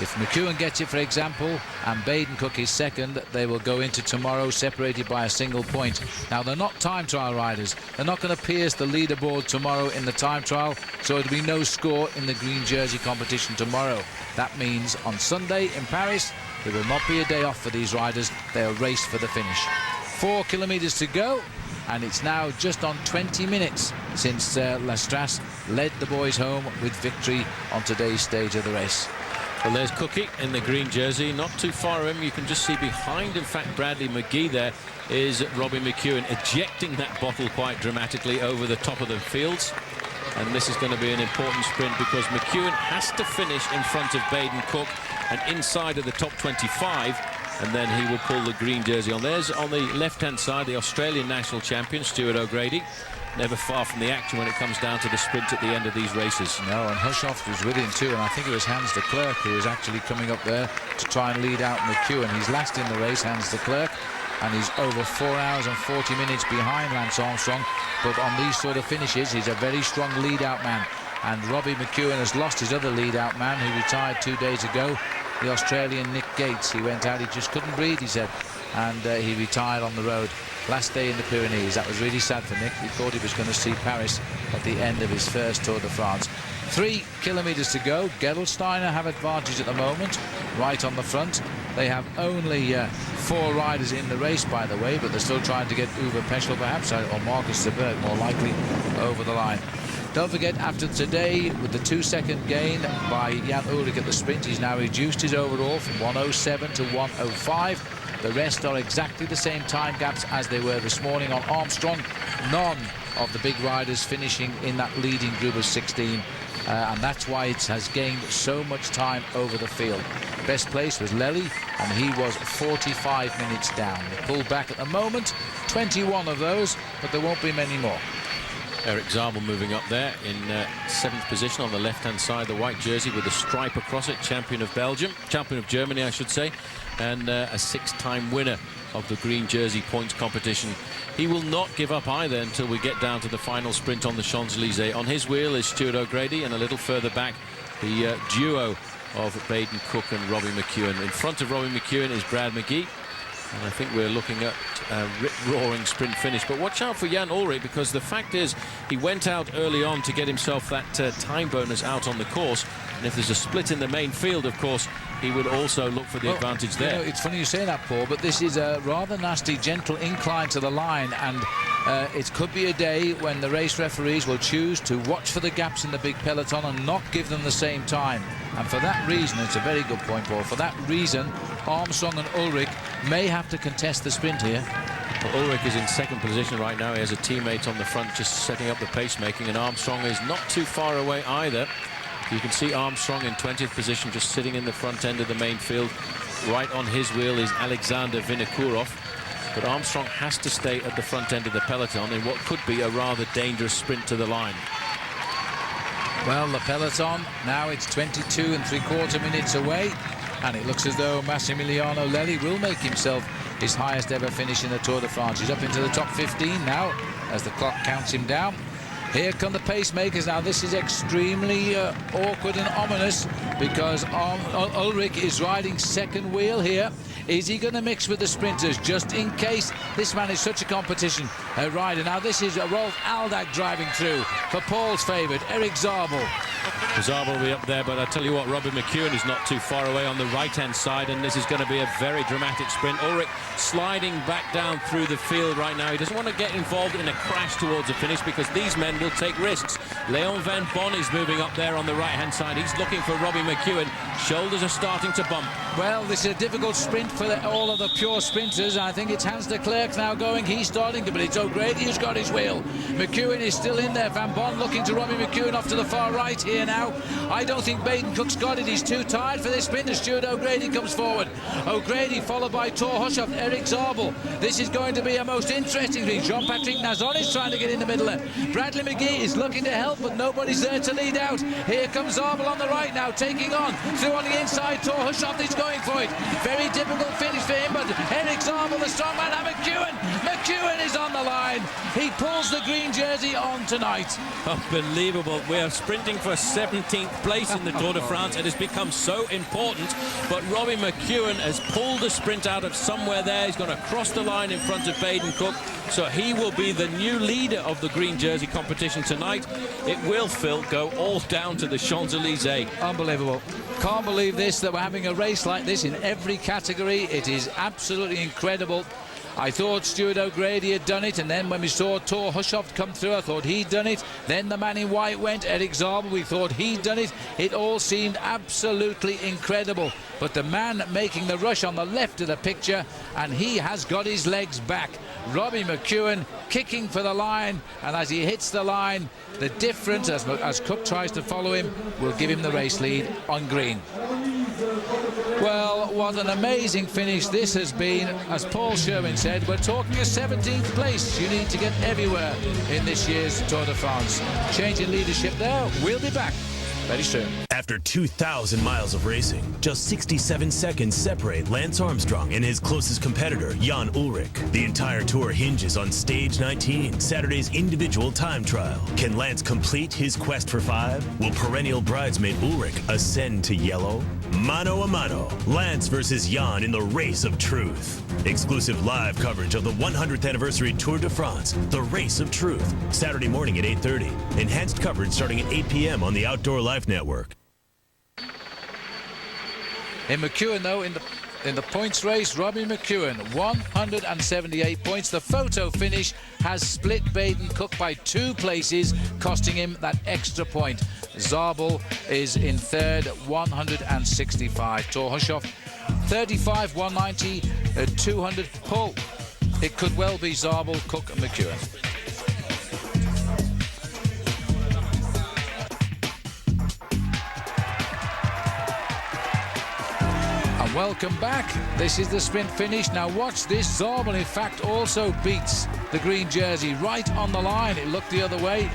if McEwen gets it, for example, and Baden Cook is second, they will go into tomorrow separated by a single point. Now, they're not time trial riders. They're not going to pierce the leaderboard tomorrow in the time trial, so it'll be no score in the green jersey competition tomorrow. That means on Sunday in Paris, It will not be a day off for these riders. They'll race for the finish. 4 kilometres to go, and it's now just on 20 minutes since Lestrasse led the boys home with victory on today's stage of the race. Well, there's Cookie in the green jersey, not too far of him. You can just see behind, in fact, Bradley McGee there is Robbie McEwen ejecting that bottle quite dramatically over the top of the fields. And this is going to be an important sprint because McEwen has to finish in front of Baden Cook and inside of the top 25, and then he will pull the green jersey on. There's on the left-hand side the Australian national champion, Stuart O'Grady. Never far from the action when it comes down to the sprint at the end of these races. No, and Hushoff was with him too, and I think it was Hans de Klerk who was actually coming up there to try and lead out McEwen. He's last in the race, Hans de Klerk, and he's over 4 hours and 40 minutes behind Lance Armstrong. But on these sort of finishes, he's a very strong lead-out man. And Robbie McEwen has lost his other lead-out man who retired 2 days ago, the Australian Nick Gates. He went out, he just couldn't breathe, he said, and he retired on the road. Last day in the Pyrenees. That was really sad for Nick. He thought he was going to see Paris at the end of his first Tour de France. 3 kilometres to go. Gerolsteiner have advantage at the moment, right on the front. They have only 4 riders in the race, by the way, but they're still trying to get Uwe Peschel, perhaps, or Marcus de Berg, more likely, over the line. Don't forget, after today, with the 2-second gain by Jan Ullrich at the sprint, he's now reduced his overall from 1:07 to 1:05. The rest are exactly the same time gaps as they were this morning on Armstrong. None of the big riders finishing in that leading group of 16. And that's why it has gained so much time over the field. Best place was Lely, and he was 45 minutes down. They pulled back at the moment, 21 of those, but there won't be many more. Eric Zabel moving up there in 7th position on the left-hand side, the white jersey with a stripe across it, champion of Germany, I should say, and a 6-time winner of the green jersey points competition. He will not give up either until we get down to the final sprint on the Champs-Élysées. On his wheel is Stuart O'Grady, and a little further back, the duo of Baden Cook and Robbie McEwen. In front of Robbie McEwen is Brad McGee. And I think we're looking at a rip-roaring sprint finish. But watch out for Jan Ullrich, because the fact is he went out early on to get himself that time bonus out on the course. And if there's a split in the main field, of course, he would also look for the advantage there. You know, it's funny you say that, Paul, but this is a rather nasty, gentle incline to the line. And it could be a day when the race referees will choose to watch for the gaps in the big peloton and not give them the same time. And for that reason, it's a very good point, Paul, for that reason, Armstrong and Ullrich may have to contest the sprint here. Well, Ullrich is in 2nd position right now. He has a teammate on the front just setting up the pacemaking, and Armstrong is not too far away either. You can see Armstrong in 20th position, just sitting in the front end of the main field. Right on his wheel is Alexander Vinokourov. But Armstrong has to stay at the front end of the peloton in what could be a rather dangerous sprint to the line. Well, the peloton, now it's 22 3/4 minutes away, and it looks as though Massimiliano Lely will make himself his highest ever finish in the Tour de France. He's up into the top 15 now as the clock counts him down. Here come the pacemakers. Now this is extremely awkward and ominous, because Ullrich is riding 2nd wheel here. Is he going to mix with the sprinters just in case? This man is such a competition rider. Now this is Rolf Aldag driving through for Paul's favourite, Eric Zabel. Zabel will be up there, but I tell you what, Robbie McEwen is not too far away on the right-hand side, and this is going to be a very dramatic sprint. Ullrich sliding back down through the field right now. He doesn't want to get involved in a crash towards the finish, because these men will take risks. Leon Van Bon is moving up there on the right-hand side. He's looking for Robbie McEwen. Shoulders are starting to bump. Well, this is a difficult sprint for all of the pure sprinters. I think it's Hans de Klerk now going. He's starting to, but it's O'Grady who's got his wheel. McEwen is still in there. Van Bon looking to Robbie McEwen off to the far right here now. I don't think Baden Cook's got it. He's too tired for this sprint as Stuart O'Grady comes forward. O'Grady followed by Thor Hushoff, Eric Zabel. This is going to be a most interesting thing. Jean-Patrick Nazon is trying to get in the middle there. Bradley McGee is looking to help, but nobody's there to lead out. Here comes Zabel on the right now, taking on. Through on the inside, Thor Hushoff is going for it. Very difficult finish for him, but Eric Zabel, the strong man, and McEwen is on the line. He pulls the green jersey on tonight. Unbelievable. We are sprinting for 17th place in the Tour de France. It has become so important, but Robbie McEwen has pulled the sprint out of somewhere there. He's going to cross the line in front of Baden Cook. So he will be the new leader of the green jersey competition tonight. It will, Phil, go all down to the Champs-Élysées. Unbelievable. Can't believe this, that we're having a race like this in every category. It is absolutely incredible. I thought Stuart O'Grady had done it, and then when we saw Thor Hushovd come through, I thought he'd done it. Then the man in white went, Eric Zabel, we thought he'd done it. It all seemed absolutely incredible. But the man making the rush on the left of the picture, and he has got his legs back. Robbie McEwen kicking for the line, and as he hits the line, the difference, as Cook tries to follow him, will give him the race lead on green. Well, what an amazing finish this has been. As Paul Sherwen said, we're talking a 17th place. You need to get everywhere in this year's Tour de France. Changing leadership there. We'll be back very soon. After 2,000 miles of racing, just 67 seconds separate Lance Armstrong and his closest competitor, Jan Ullrich. The entire tour hinges on Stage 19, Saturday's individual time trial. Can Lance complete his quest for 5? Will perennial bridesmaid Ullrich ascend to yellow? Mano a mano, Lance versus Jan in the race of truth. Exclusive live coverage of the 100th anniversary Tour de France, the Race of Truth. Saturday morning at 8:30. Enhanced coverage starting at 8 p.m. on the Outdoor Life Network. In McEwen, though, in the points race, Robbie McEwen, 178 points. The photo finish has split Baden Cook by 2 places, costing him that extra point. Zabel is in third, 165. Thor Hushovd, 35, 190, 200. Paul, it could well be Zabel, Cook and McEwen. Welcome back. This is the sprint finish. Now watch this. Zabel, in fact, also beats the green jersey right on the line. It looked the other way.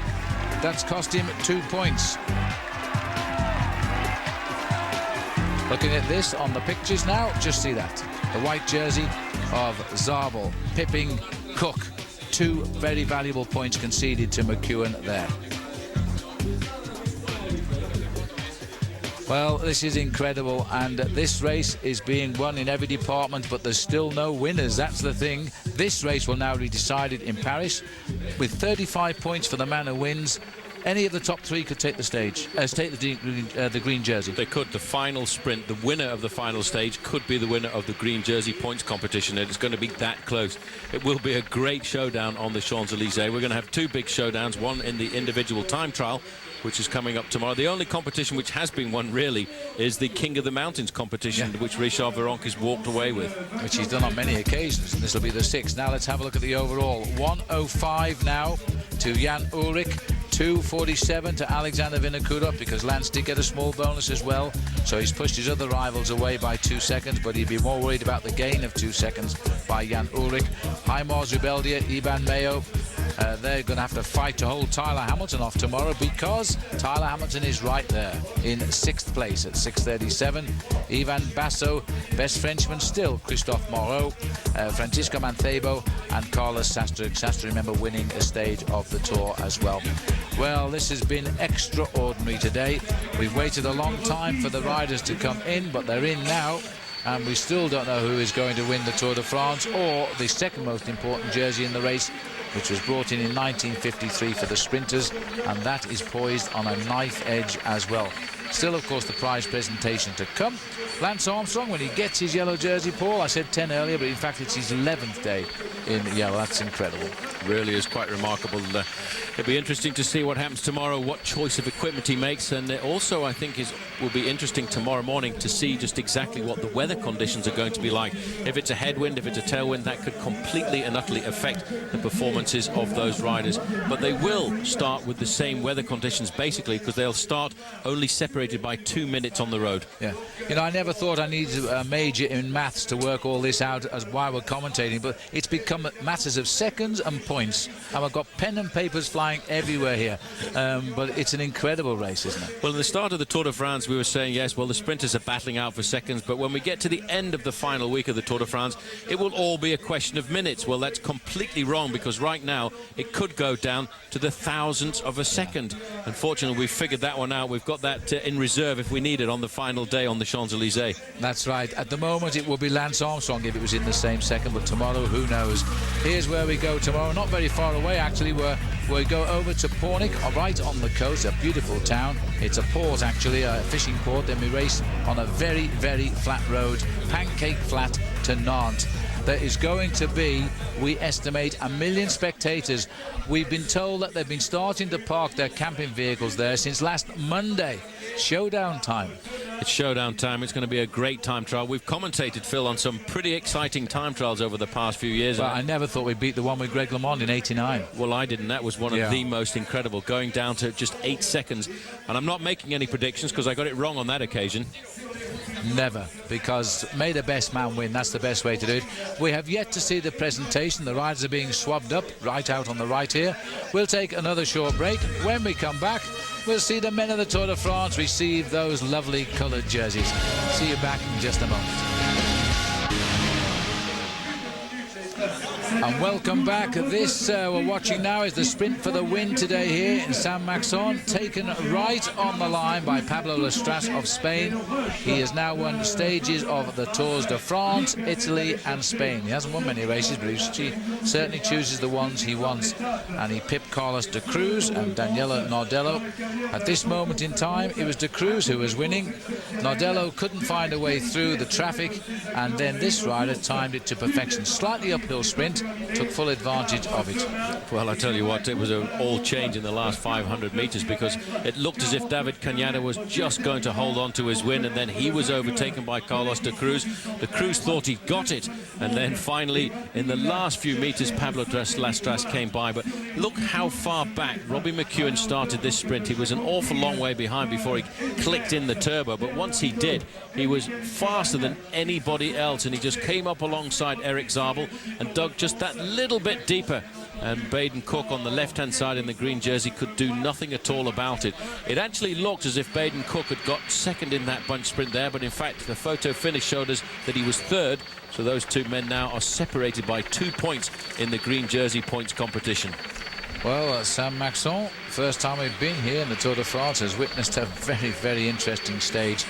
That's cost him 2 points. Looking at this on the pictures now, just see that. The white jersey of Zabel, pipping Cook. 2 very valuable points conceded to McEwen there. Well, this is incredible, and this race is being won in every department, but there's still no winners. That's the thing. This race will now be decided in Paris with 35 points for the man who wins. Any of the top 3 could take the stage, take the green jersey. They could. The final sprint, the winner of the final stage could be the winner of the green jersey points competition. It's going to be that close. It will be a great showdown on the Champs-Élysées. We're going to have 2 big showdowns, one in the individual time trial, which is coming up tomorrow. The only competition which has been won, really, is the King of the Mountains competition, which Richard Virenque has walked away with. Which he's done on many occasions, and this will be the 6th. Now let's have a look at the overall. 105 now to Jan Ullrich. 2:47 to Alexander Vinokurov, because Lance did get a small bonus as well, so he's pushed his other rivals away by 2 seconds, but he'd be more worried about the gain of 2 seconds by Jan Ullrich. Heimars Rubeldia, Iban Mayo, they're going to have to fight to hold Tyler Hamilton off tomorrow, because Tyler Hamilton is right there in 6th place at 6:37. Ivan Basso, best Frenchman still, Christophe Moreau, Francisco Mancebo and Carlos Sastre. Sastre, remember, winning a stage of the Tour as well. Well, this has been extraordinary today. We've waited a long time for the riders to come in, but they're in now, and we still don't know who is going to win the Tour de France, or the second most important jersey in the race, which was brought in 1953 for the sprinters, and that is poised on a knife edge as well. Still, of course, the prize presentation to come. Lance Armstrong, when he gets his yellow jersey, Paul, I said 10 earlier, but in fact it's his 11th day in yellow. That's incredible. Really is quite remarkable. It'll be interesting to see what happens tomorrow, what choice of equipment he makes, and also I think will be interesting tomorrow morning to see just exactly what the weather conditions are going to be like. If it's a headwind, if it's a tailwind, that could completely and utterly affect the performances of those riders. But they will start with the same weather conditions, basically, because they'll start only separated by 2 minutes on the road. Yeah. You know, I never thought I needed a major in maths to work all this out as while we're commentating, but it's become matters of seconds and points, and I've got pen and papers flying everywhere here. But it's an incredible race, isn't it? Well, at the start of the Tour de France, we were saying, yes, well, the sprinters are battling out for seconds, but when we get to the end of the final week of the Tour de France, it will all be a question of minutes. Well, that's completely wrong, because right now it could go down to the thousandths of a second. Unfortunately, we've figured that one out. We've got that in reserve if we need it on the final day on the Champs-Élysées. That's right. At the moment, it will be Lance Armstrong if it was in the same second, but tomorrow, who knows? goes. Here's where we go tomorrow, not very far away actually, where we go over to Pornic, right on the coast, a beautiful town. It's a port actually, a fishing port. Then we race on a very, very flat road, pancake flat to Nantes. There is going to be, we estimate, 1 million spectators. We've been told that they've been starting to park their camping vehicles there since last Monday. Showdown time. It's showdown time. It's going to be a great time trial. We've commentated, Phil, on some pretty exciting time trials over the past few years. Well, I never thought we'd beat the one with Greg LeMond in '89. Well, I didn't. That was one of the most incredible, going down to just 8 seconds. And I'm not making any predictions because I got it wrong on that occasion. Never, because may the best man win. That's the best way to do it. We have yet to see the presentation. The riders are being swabbed up right out on the right here. We'll take another short break. When we come back, we'll see the men of the Tour de France receive those lovely coloured jerseys. See you back in just a moment. And welcome back. This we're watching now is the sprint for the win today here in Saint-Maxent, taken right on the line by Pablo Lestras of Spain. He has now won stages of the Tours de France, Italy and Spain. He hasn't won many races, but he certainly chooses the ones he wants. And he pipped Carlos de Cruz and Daniela Nardello. At this moment in time, it was de Cruz who was winning. Nardello couldn't find a way through the traffic, and then this rider timed it to perfection. Slightly uphill sprint, took full advantage of it. Well, I tell you what, it was an all change in the last 500 metres, because it looked as if David Cañada was just going to hold on to his win, and then he was overtaken by Carlos de Cruz. De Cruz thought he got it, and then finally in the last few metres Pablo Lestras came by. But look how far back Robbie McEwen started this sprint. He was an awful long way behind before he clicked in the turbo, but once he did, he was faster than anybody else, and he just came up alongside Eric Zabel and dug just that little bit deeper, and Baden Cook on the left-hand side in the green jersey could do nothing at all about it. It actually looked as if Baden Cook had got second in that bunch sprint there, but in fact the photo finish showed us that he was third, so those two men now are separated by 2 points in the green jersey points competition. Well, Saint-Maxent, first time we've been here in the Tour de France, has witnessed a very, very interesting stage.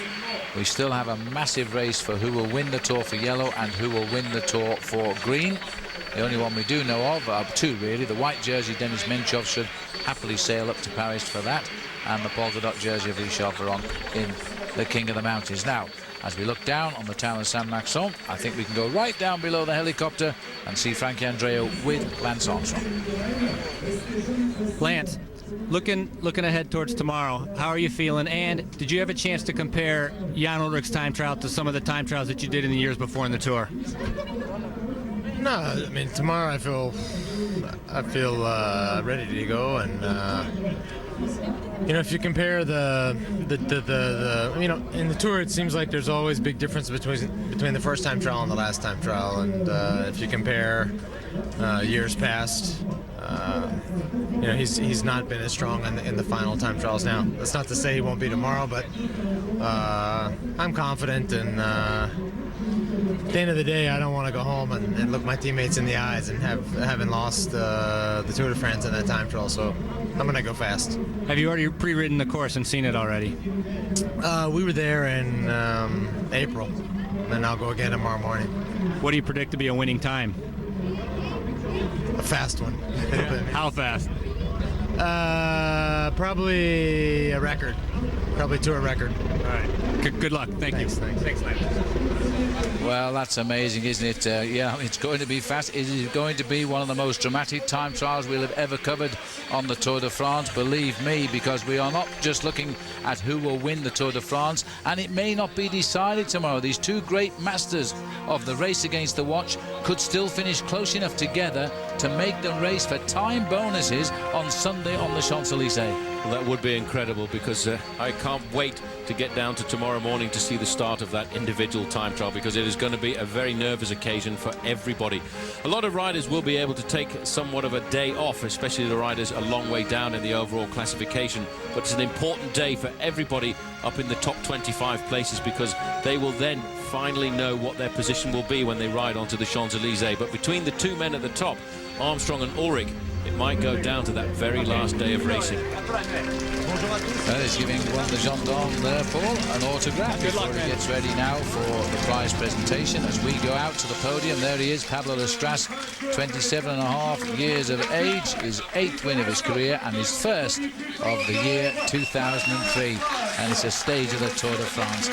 We still have a massive race for who will win the Tour for yellow and who will win the Tour for green. The only one we do know of, two really. The white jersey, Denis Menchov, should happily sail up to Paris for that, and the polka dot jersey of Richard Virenque in the King of the Mountains. Now, as we look down on the town of Saint-Maxent, I think we can go right down below the helicopter and see Frankie Andreu with Lance Armstrong. Lance, looking ahead towards tomorrow, how are you feeling? And did you have a chance to compare Jan Ullrich's time trial to some of the time trials that you did in the years before in the Tour? No, I mean, tomorrow I feel ready to go, and you know, if you compare the you know, in the Tour it seems like there's always big difference between the first time trial and the last time trial, and if you compare years past, you know, he's not been as strong in the final time trials. Now, that's not to say he won't be tomorrow, but I'm confident, and at the end of the day, I don't want to go home and look my teammates in the eyes and having lost the Tour de France in that time trial. So I'm going to go fast. Have you already pre-ridden the course and seen it already? We were there in April, and I'll go again tomorrow morning. What do you predict to be a winning time? A fast one. How fast? Probably a record. Probably Tour record. All right. Good luck. Thanks, Lance. Well, that's amazing, isn't it? Yeah, it's going to be fast. It is going to be one of the most dramatic time trials we'll have ever covered on the Tour de France, believe me, because we are not just looking at who will win the Tour de France, and it may not be decided tomorrow. These two great masters of the race against the watch could still finish close enough together to make the race for time bonuses on Sunday on the Champs-Élysées. Well, that would be incredible, because I can't wait to get down to tomorrow morning to see the start of that individual time trial, because it is going to be a very nervous occasion for everybody. A lot of riders will be able to take somewhat of a day off, especially the riders a long way down in the overall classification, but it's an important day for everybody up in the top 25 places, because they will then finally know what their position will be when they ride onto the Champs-Élysées. But between the two men at the top, Armstrong and Ulrich, it might go down to that very last day of racing. That is giving one the gendarme there, Paul, an autograph before he gets ready now for the prize presentation. As we go out to the podium, there he is, Pablo Lestras, 27.5 years of age, his 8th win of his career and his first of the year 2003. And it's a stage of the Tour de France.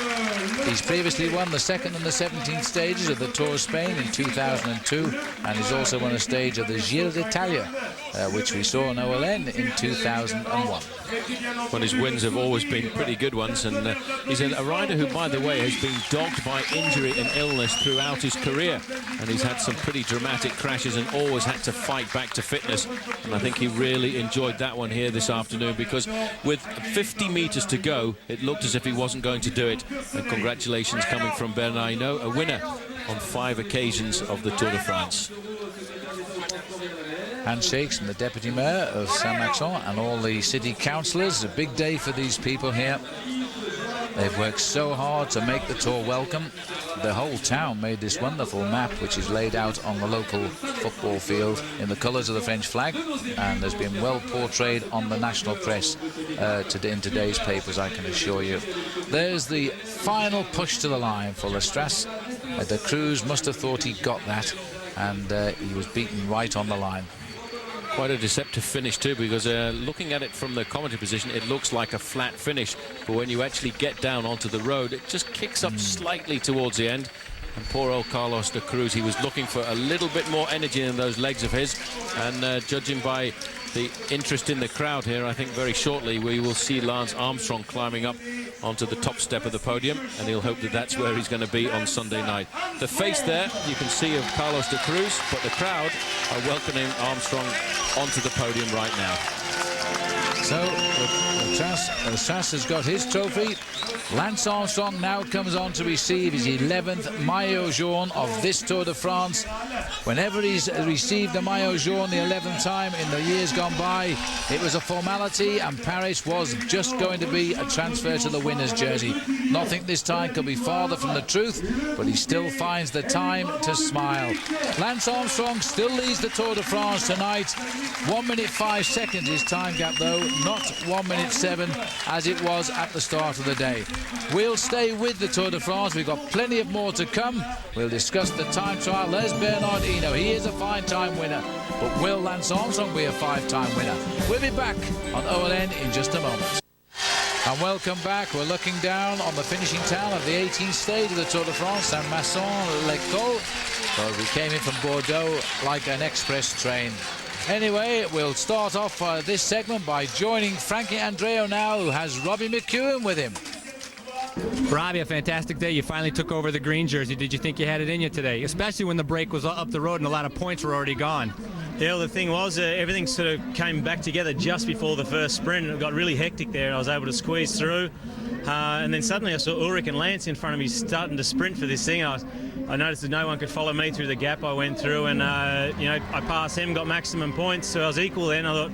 He's previously won the 2nd and the 17th stages of the Tour of Spain in 2002, and he's also won a stage of the Giro d'Italia, which we saw in OLN in 2001. Well, his wins have always been pretty good ones, and he's a rider who, by the way, has been dogged by injury and illness throughout his career, and he's had some pretty dramatic crashes and always had to fight back to fitness. And I think he really enjoyed that one here this afternoon, because with 50 meters to go, it looked as if he wasn't going to do it. And congratulations coming from Bernard Hinault, a winner on 5 occasions of the Tour de France. Handshakes from the Deputy Mayor of Saint-Maxent and all the city councillors. A big day for these people here. They've worked so hard to make the Tour welcome. The whole town made this wonderful map, which is laid out on the local football field in the colours of the French flag, and has been well portrayed on the national press in today's papers, I can assure you. There's the final push to the line for Lestras. The crews must have thought he got that, and he was beaten right on the line. Quite a deceptive finish too, because looking at it from the commentary position, it looks like a flat finish, but when you actually get down onto the road, it just kicks up slightly towards the end. And poor old Carlos de Cruz, he was looking for a little bit more energy in those legs of his, and judging by the interest in the crowd here, I think very shortly we will see Lance Armstrong climbing up onto the top step of the podium, and he'll hope that that's where he's going to be on Sunday night. The face there you can see of Carlos de Cruz, but the crowd are welcoming Armstrong onto the podium right now. So Lestras has got his trophy. Lance Armstrong now comes on to receive his 11th Maillot Jaune of this Tour de France. Whenever he's received a Maillot Jaune the 11th time in the years gone by, it was a formality, and Paris was just going to be a transfer to the winner's jersey. Nothing this time could be farther from the truth, but he still finds the time to smile. Lance Armstrong still leads the Tour de France tonight. 1 minute 5 seconds his time gap, though, not 1 minute 7 as it was at the start of the day. We'll stay with the Tour de France. We've got plenty of more to come. We'll discuss the time trial. There's Bernard Hinault. He is a fine-time winner. But will Lance Armstrong be a 5-time winner? We'll be back on OLN in just a moment. And welcome back. We're looking down on the finishing town of the 18th stage of the Tour de France, Saint-Maxent-l'École. So we came in from Bordeaux like an express train. Anyway, we'll start off this segment by joining Frankie Andreo now, who has Robbie McEwen with him. Robbie, a fantastic day. You finally took over the green jersey. Did you think you had it in you today? Especially when the break was up the road and a lot of points were already gone. Yeah, well, the thing was, everything sort of came back together just before the first sprint. It got really hectic there, and I was able to squeeze through. And then suddenly I saw Ulrich and Lance in front of me starting to sprint for this thing. I noticed that no one could follow me through the gap I went through, and I passed him, got maximum points, so I was equal then. I thought,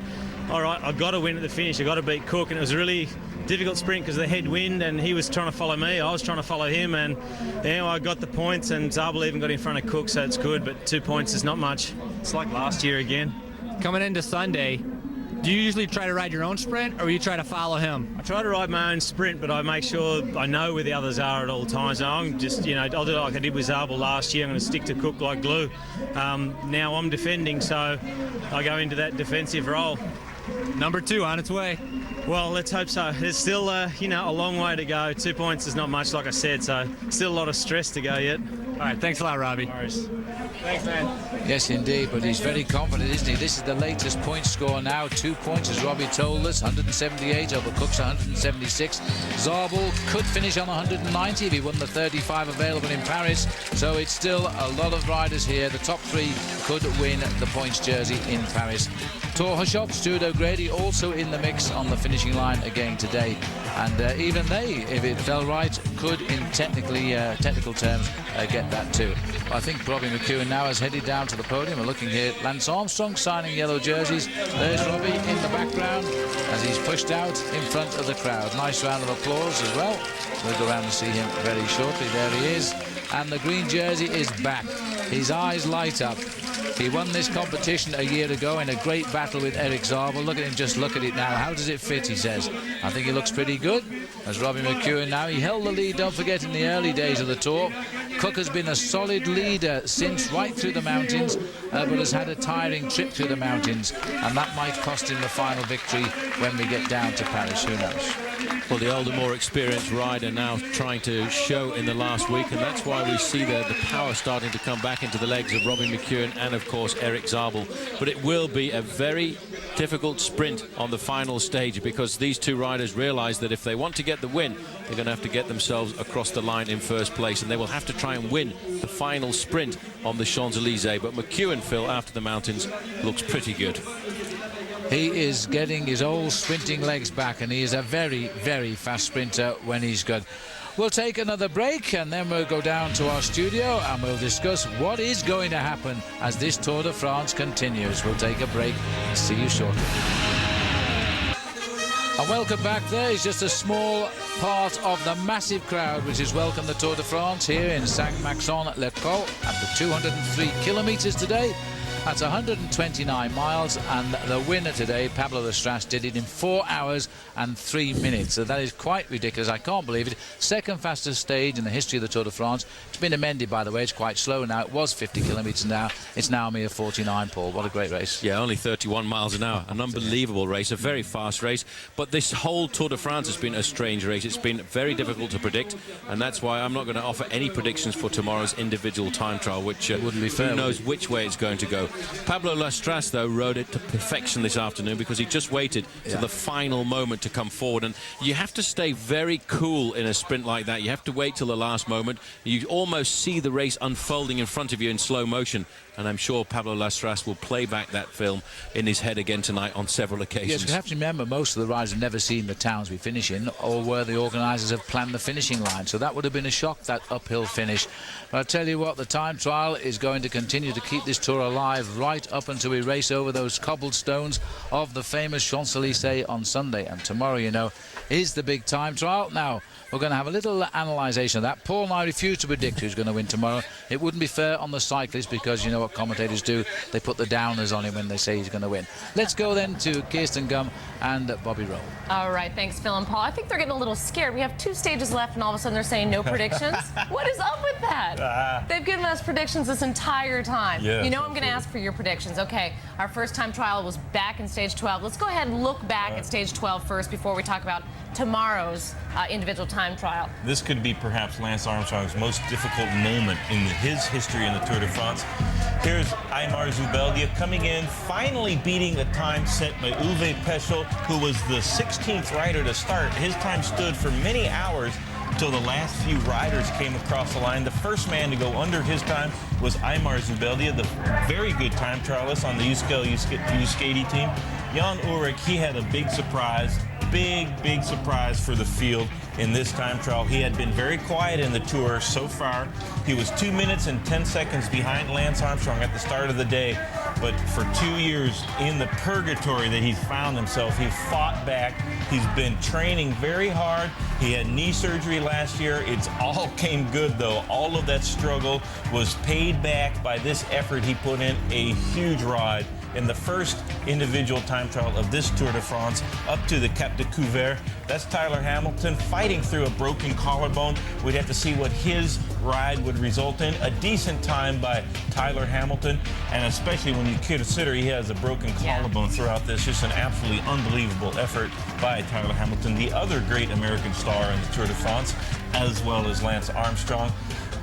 all right, I've got to win at the finish. I've got to beat Cook, and it was a really difficult sprint because of the headwind, and he was trying to follow me. I was trying to follow him, and I got the points, and Zabel even got in front of Cook, so it's good, but 2 points is not much. It's like last year again. Coming into Sunday, do you usually try to ride your own sprint, or you try to follow him? I try to ride my own sprint, but I make sure I know where the others are at all times. And I'm just, I'll do it like I did with Zabel last year. I'm going to stick to Cook like glue. Now I'm defending, so I go into that defensive role. Number 2 on its way. Well, let's hope so. There's still, a long way to go. 2 points is not much, like I said, so still a lot of stress to go yet. All right, thanks a lot, Robbie. No worries. Thanks, man. Yes, indeed, but he's very confident, isn't he? This is the latest point score now. 2 points, as Robbie told us, 178 over Cook's 176. Zabel could finish on 190 if he won the 35 available in Paris. So it's still a lot of riders here. The top 3 could win the points jersey in Paris. Thor Hushovd, Stuart O'Grady also in the mix on the finishing line again today. And even they, if it fell right, could in technical terms get that too. I think Robbie McEwen now has headed down to the podium. We're looking here at Lance Armstrong signing yellow jerseys. There's Robbie in the background as he's pushed out in front of the crowd. Nice round of applause as well. We'll go around and see him very shortly. There he is. and the green jersey is back. His eyes light up. He won this competition a year ago in a great battle with Eric Zabel. Look at him, just look at it now. How does it fit, he says. I think he looks pretty good. As Robbie McEwen now, he held the lead, don't forget, in the early days of the Tour. Cook has been a solid leader since right through the mountains, but has had a tiring trip through the mountains, and that might cost him the final victory when we get down to Paris. Who knows? Well, the older, more experienced rider now trying to show in the last week, and that's why we see the power starting to come back into the legs of Robbie McEwen and, of course, Eric Zabel. But it will be a very difficult sprint on the final stage, because these two riders realize that if they want to get the win, they're going to have to get themselves across the line in first place, and they will have to try and win the final sprint on the Champs-Élysées. But McEwen, Phil, after the mountains, looks pretty good. He is getting his old sprinting legs back, and he is a very, very fast sprinter when he's good. We'll take another break, and then we'll go down to our studio and we'll discuss what is going to happen as this Tour de France continues. We'll take a break and see you shortly. And welcome back. There is just a small part of the massive crowd which has welcomed the Tour de France here in Saint-Maxent-le-Caux at the 203 kilometres today. That's 129 miles, and the winner today, Pablo Lastras, did it in 4 hours and 3 minutes. So that is quite ridiculous. I can't believe it. Second fastest stage in the history of the Tour de France. It's been amended, by the way. It's quite slow now. It was 50 kilometres now. It's now a mere 49, Paul. What a great race. Yeah, only 31 miles an hour. An unbelievable race, a very fast race. But this whole Tour de France has been a strange race. It's been very difficult to predict, and that's why I'm not going to offer any predictions for tomorrow's individual time trial, which wouldn't be fair, who knows which way it's going to go. Pablo Lastras, though, rode it to perfection this afternoon, because he just waited to the final moment to come forward. And you have to stay very cool in a sprint like that. You have to wait till the last moment. You almost see the race unfolding in front of you in slow motion. And I'm sure Pablo Lastras will play back that film in his head again tonight on several occasions. Yes, you have to remember, most of the riders have never seen the towns we finish in, or where the organisers have planned the finishing line. So that would have been a shock, that uphill finish. But I tell you what, the time trial is going to continue to keep this Tour alive right up until we race over those cobblestones of the famous Champs-Élysées on Sunday. And tomorrow, you know, is the big time trial. Now, we're going to have a little analysation of that. Paul and I refuse to predict who's going to win tomorrow. It wouldn't be fair on the cyclist, because you know what commentators do. They put the downers on him when they say he's going to win. Let's go then to Kirsten Gum and Bobby Roll. All right, thanks, Phil and Paul. I think they're getting a little scared. We have 2 stages left, and all of a sudden they're saying no predictions. What is up with that? They've given us predictions this entire time. Yes, you know I'm going to ask for your predictions. Okay, our first time trial was back in stage 12. Let's go ahead and look back at stage 12 first before we talk about tomorrow's individual time trial. This could be perhaps Lance Armstrong's most difficult moment in his history in the Tour de France. Here's Aymar Zubeldia coming in, finally beating a time set by Uwe Peschel, who was the 16th rider to start. His time stood for many hours until the last few riders came across the line. The first man to go under his time was Aymar Zubeldia, the very good time trialist on the Euskadi team. Jan Ullrich, he had a big surprise. Big surprise for the field in this time trial. He had been very quiet in the Tour so far. He was 2 minutes and 10 seconds behind Lance Armstrong at the start of the day. But for 2 years in the purgatory that he's found himself, he fought back. He's been training very hard. He had knee surgery last year. It's all came good, though. All of that struggle was paid back by this effort he put in. A huge ride in the first individual time trial of this Tour de France up to the Cap de Couvert. That's Tyler Hamilton fighting through a broken collarbone. We'd have to see what his ride would result in. A decent time by Tyler Hamilton, and especially when you consider he has a broken collarbone throughout this, just an absolutely unbelievable effort by Tyler Hamilton, the other great American star in the Tour de France, as well as Lance Armstrong.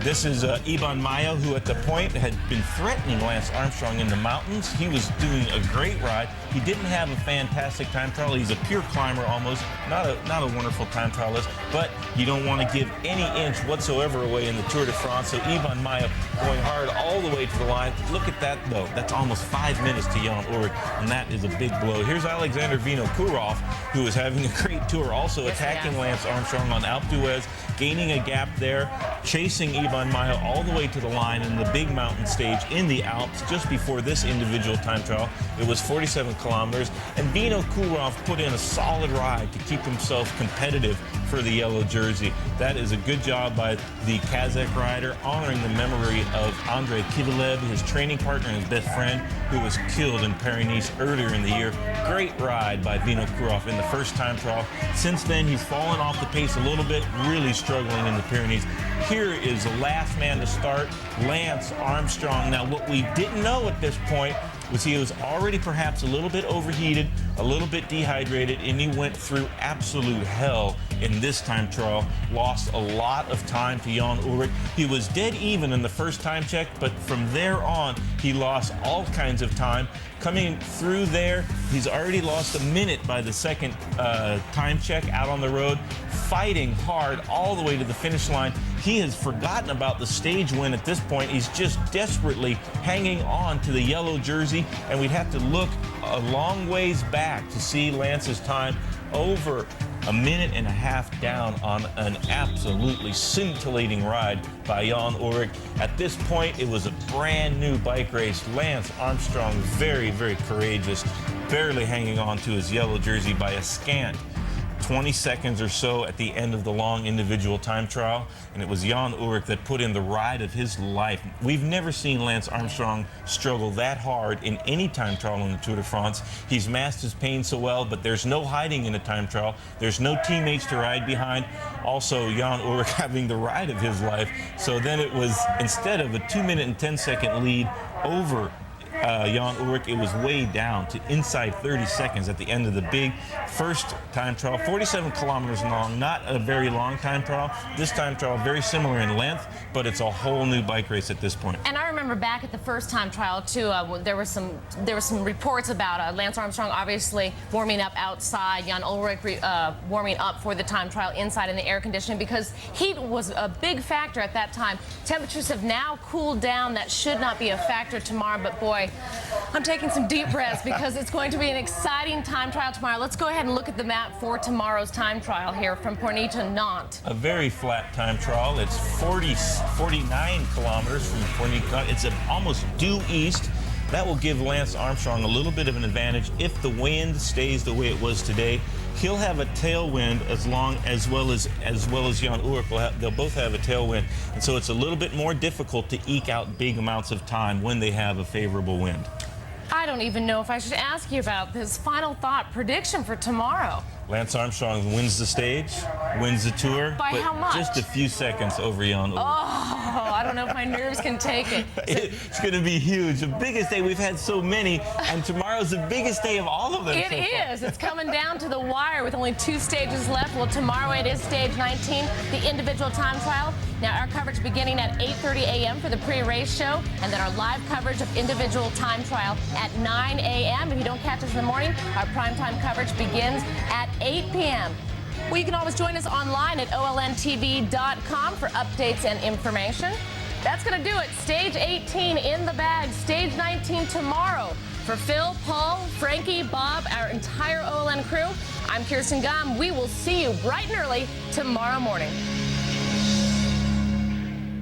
This is Iban Mayo, who at the point had been threatening Lance Armstrong in the mountains. He was doing a great ride. He didn't have a fantastic time trial. He's a pure climber almost, not a wonderful time trialist, but you don't want to give any inch whatsoever away in the Tour de France. So Iban Mayo going hard all the way to the line. Look at that, though. That's almost 5 minutes to Jan Ullrich, and that is a big blow. Here's Alexander Vinokourov, who is having a great tour, also attacking Lance Armstrong on Alpe d'Huez, gaining a gap there, chasing Iban Mayo all the way to the line in the big mountain stage in the Alps just before this individual time trial. It was 47 kilometers, and Vinokourov put in a solid ride to keep himself competitive for the yellow jersey. That is a good job by the Kazakh rider, honoring the memory of Andrei Kivilev, his training partner and his best friend, who was killed in Paris-Nice earlier in the year. Great ride by Vinokurov in the first time trial. Since then, he's fallen off the pace a little bit, really struggling in the Pyrenees. Here is the last man to start, Lance Armstrong. Now, what we didn't know at this point was he was already perhaps a little bit overheated, a little bit dehydrated, and he went through absolute hell in this time trial. Lost a lot of time to Jan Ullrich. He was dead even in the first time check, but from there on, he lost all kinds of time. Coming through there, he's already lost a minute by the second time check out on the road, fighting hard all the way to the finish line. He has forgotten about the stage win at this point. He's just desperately hanging on to the yellow jersey, and we'd have to look a long ways back to see Lance's time, over a minute and a half down on an absolutely scintillating ride by Jan Ullrich. At this point, it was a brand new bike race. Lance Armstrong, very, very courageous, barely hanging on to his yellow jersey by a scant 20 seconds or so at the end of the long individual time trial, and it was Jan Ullrich that put in the ride of his life. We've never seen Lance Armstrong struggle that hard in any time trial in the Tour de France. He's masked his pain so well, but there's no hiding in a time trial. There's no teammates to ride behind. Also, Jan Ullrich having the ride of his life. So then it was, instead of a 2-minute and 10-second lead over Jan Ullrich, it was way down to inside 30 seconds at the end of the big first time trial. 47 kilometers long, not a very long time trial. This time trial very similar in length, but it's a whole new bike race at this point. And I remember back at the first time trial too, there were some reports about Lance Armstrong obviously warming up outside, Jan Ullrich warming up for the time trial inside in the air conditioning, because heat was a big factor at that time. Temperatures have now cooled down. That should not be a factor tomorrow, but boy, I'm taking some deep breaths because it's going to be an exciting time trial tomorrow. Let's go ahead and look at the map for tomorrow's time trial here from Porny to Nantes. A very flat time trial. It's 49 kilometers from Porny. It's almost due east. That will give Lance Armstrong a little bit of an advantage if the wind stays the way it was today. He'll have a tailwind as well as Jan Ullrich. They'll both have a tailwind, and so it's a little bit more difficult to eke out big amounts of time when they have a favorable wind. I don't even know if I should ask you about this. Final thought, prediction for tomorrow. Lance Armstrong wins the stage, wins the Tour. By how much? Just a few seconds over Jan Ullrich. Oh, I don't know if my nerves can take it. It's going to be huge. The biggest day. We've had so many, and tomorrow's the biggest day of all of them. It is. It's coming down to the wire with only 2 stages left. Well, tomorrow it is stage 19, the individual time trial. Now, our coverage beginning at 8:30 a.m. for the pre-race show, and then our live coverage of individual time trial at 9 a.m. If you don't catch us in the morning, our primetime coverage begins at 8 p.m. Well, you can always join us online at olntv.com for updates and information. That's going to do it. Stage 18 in the bag. Stage 19 tomorrow. For Phil, Paul, Frankie, Bob, our entire OLN crew, I'm Kirsten Gum. We will see you bright and early tomorrow morning.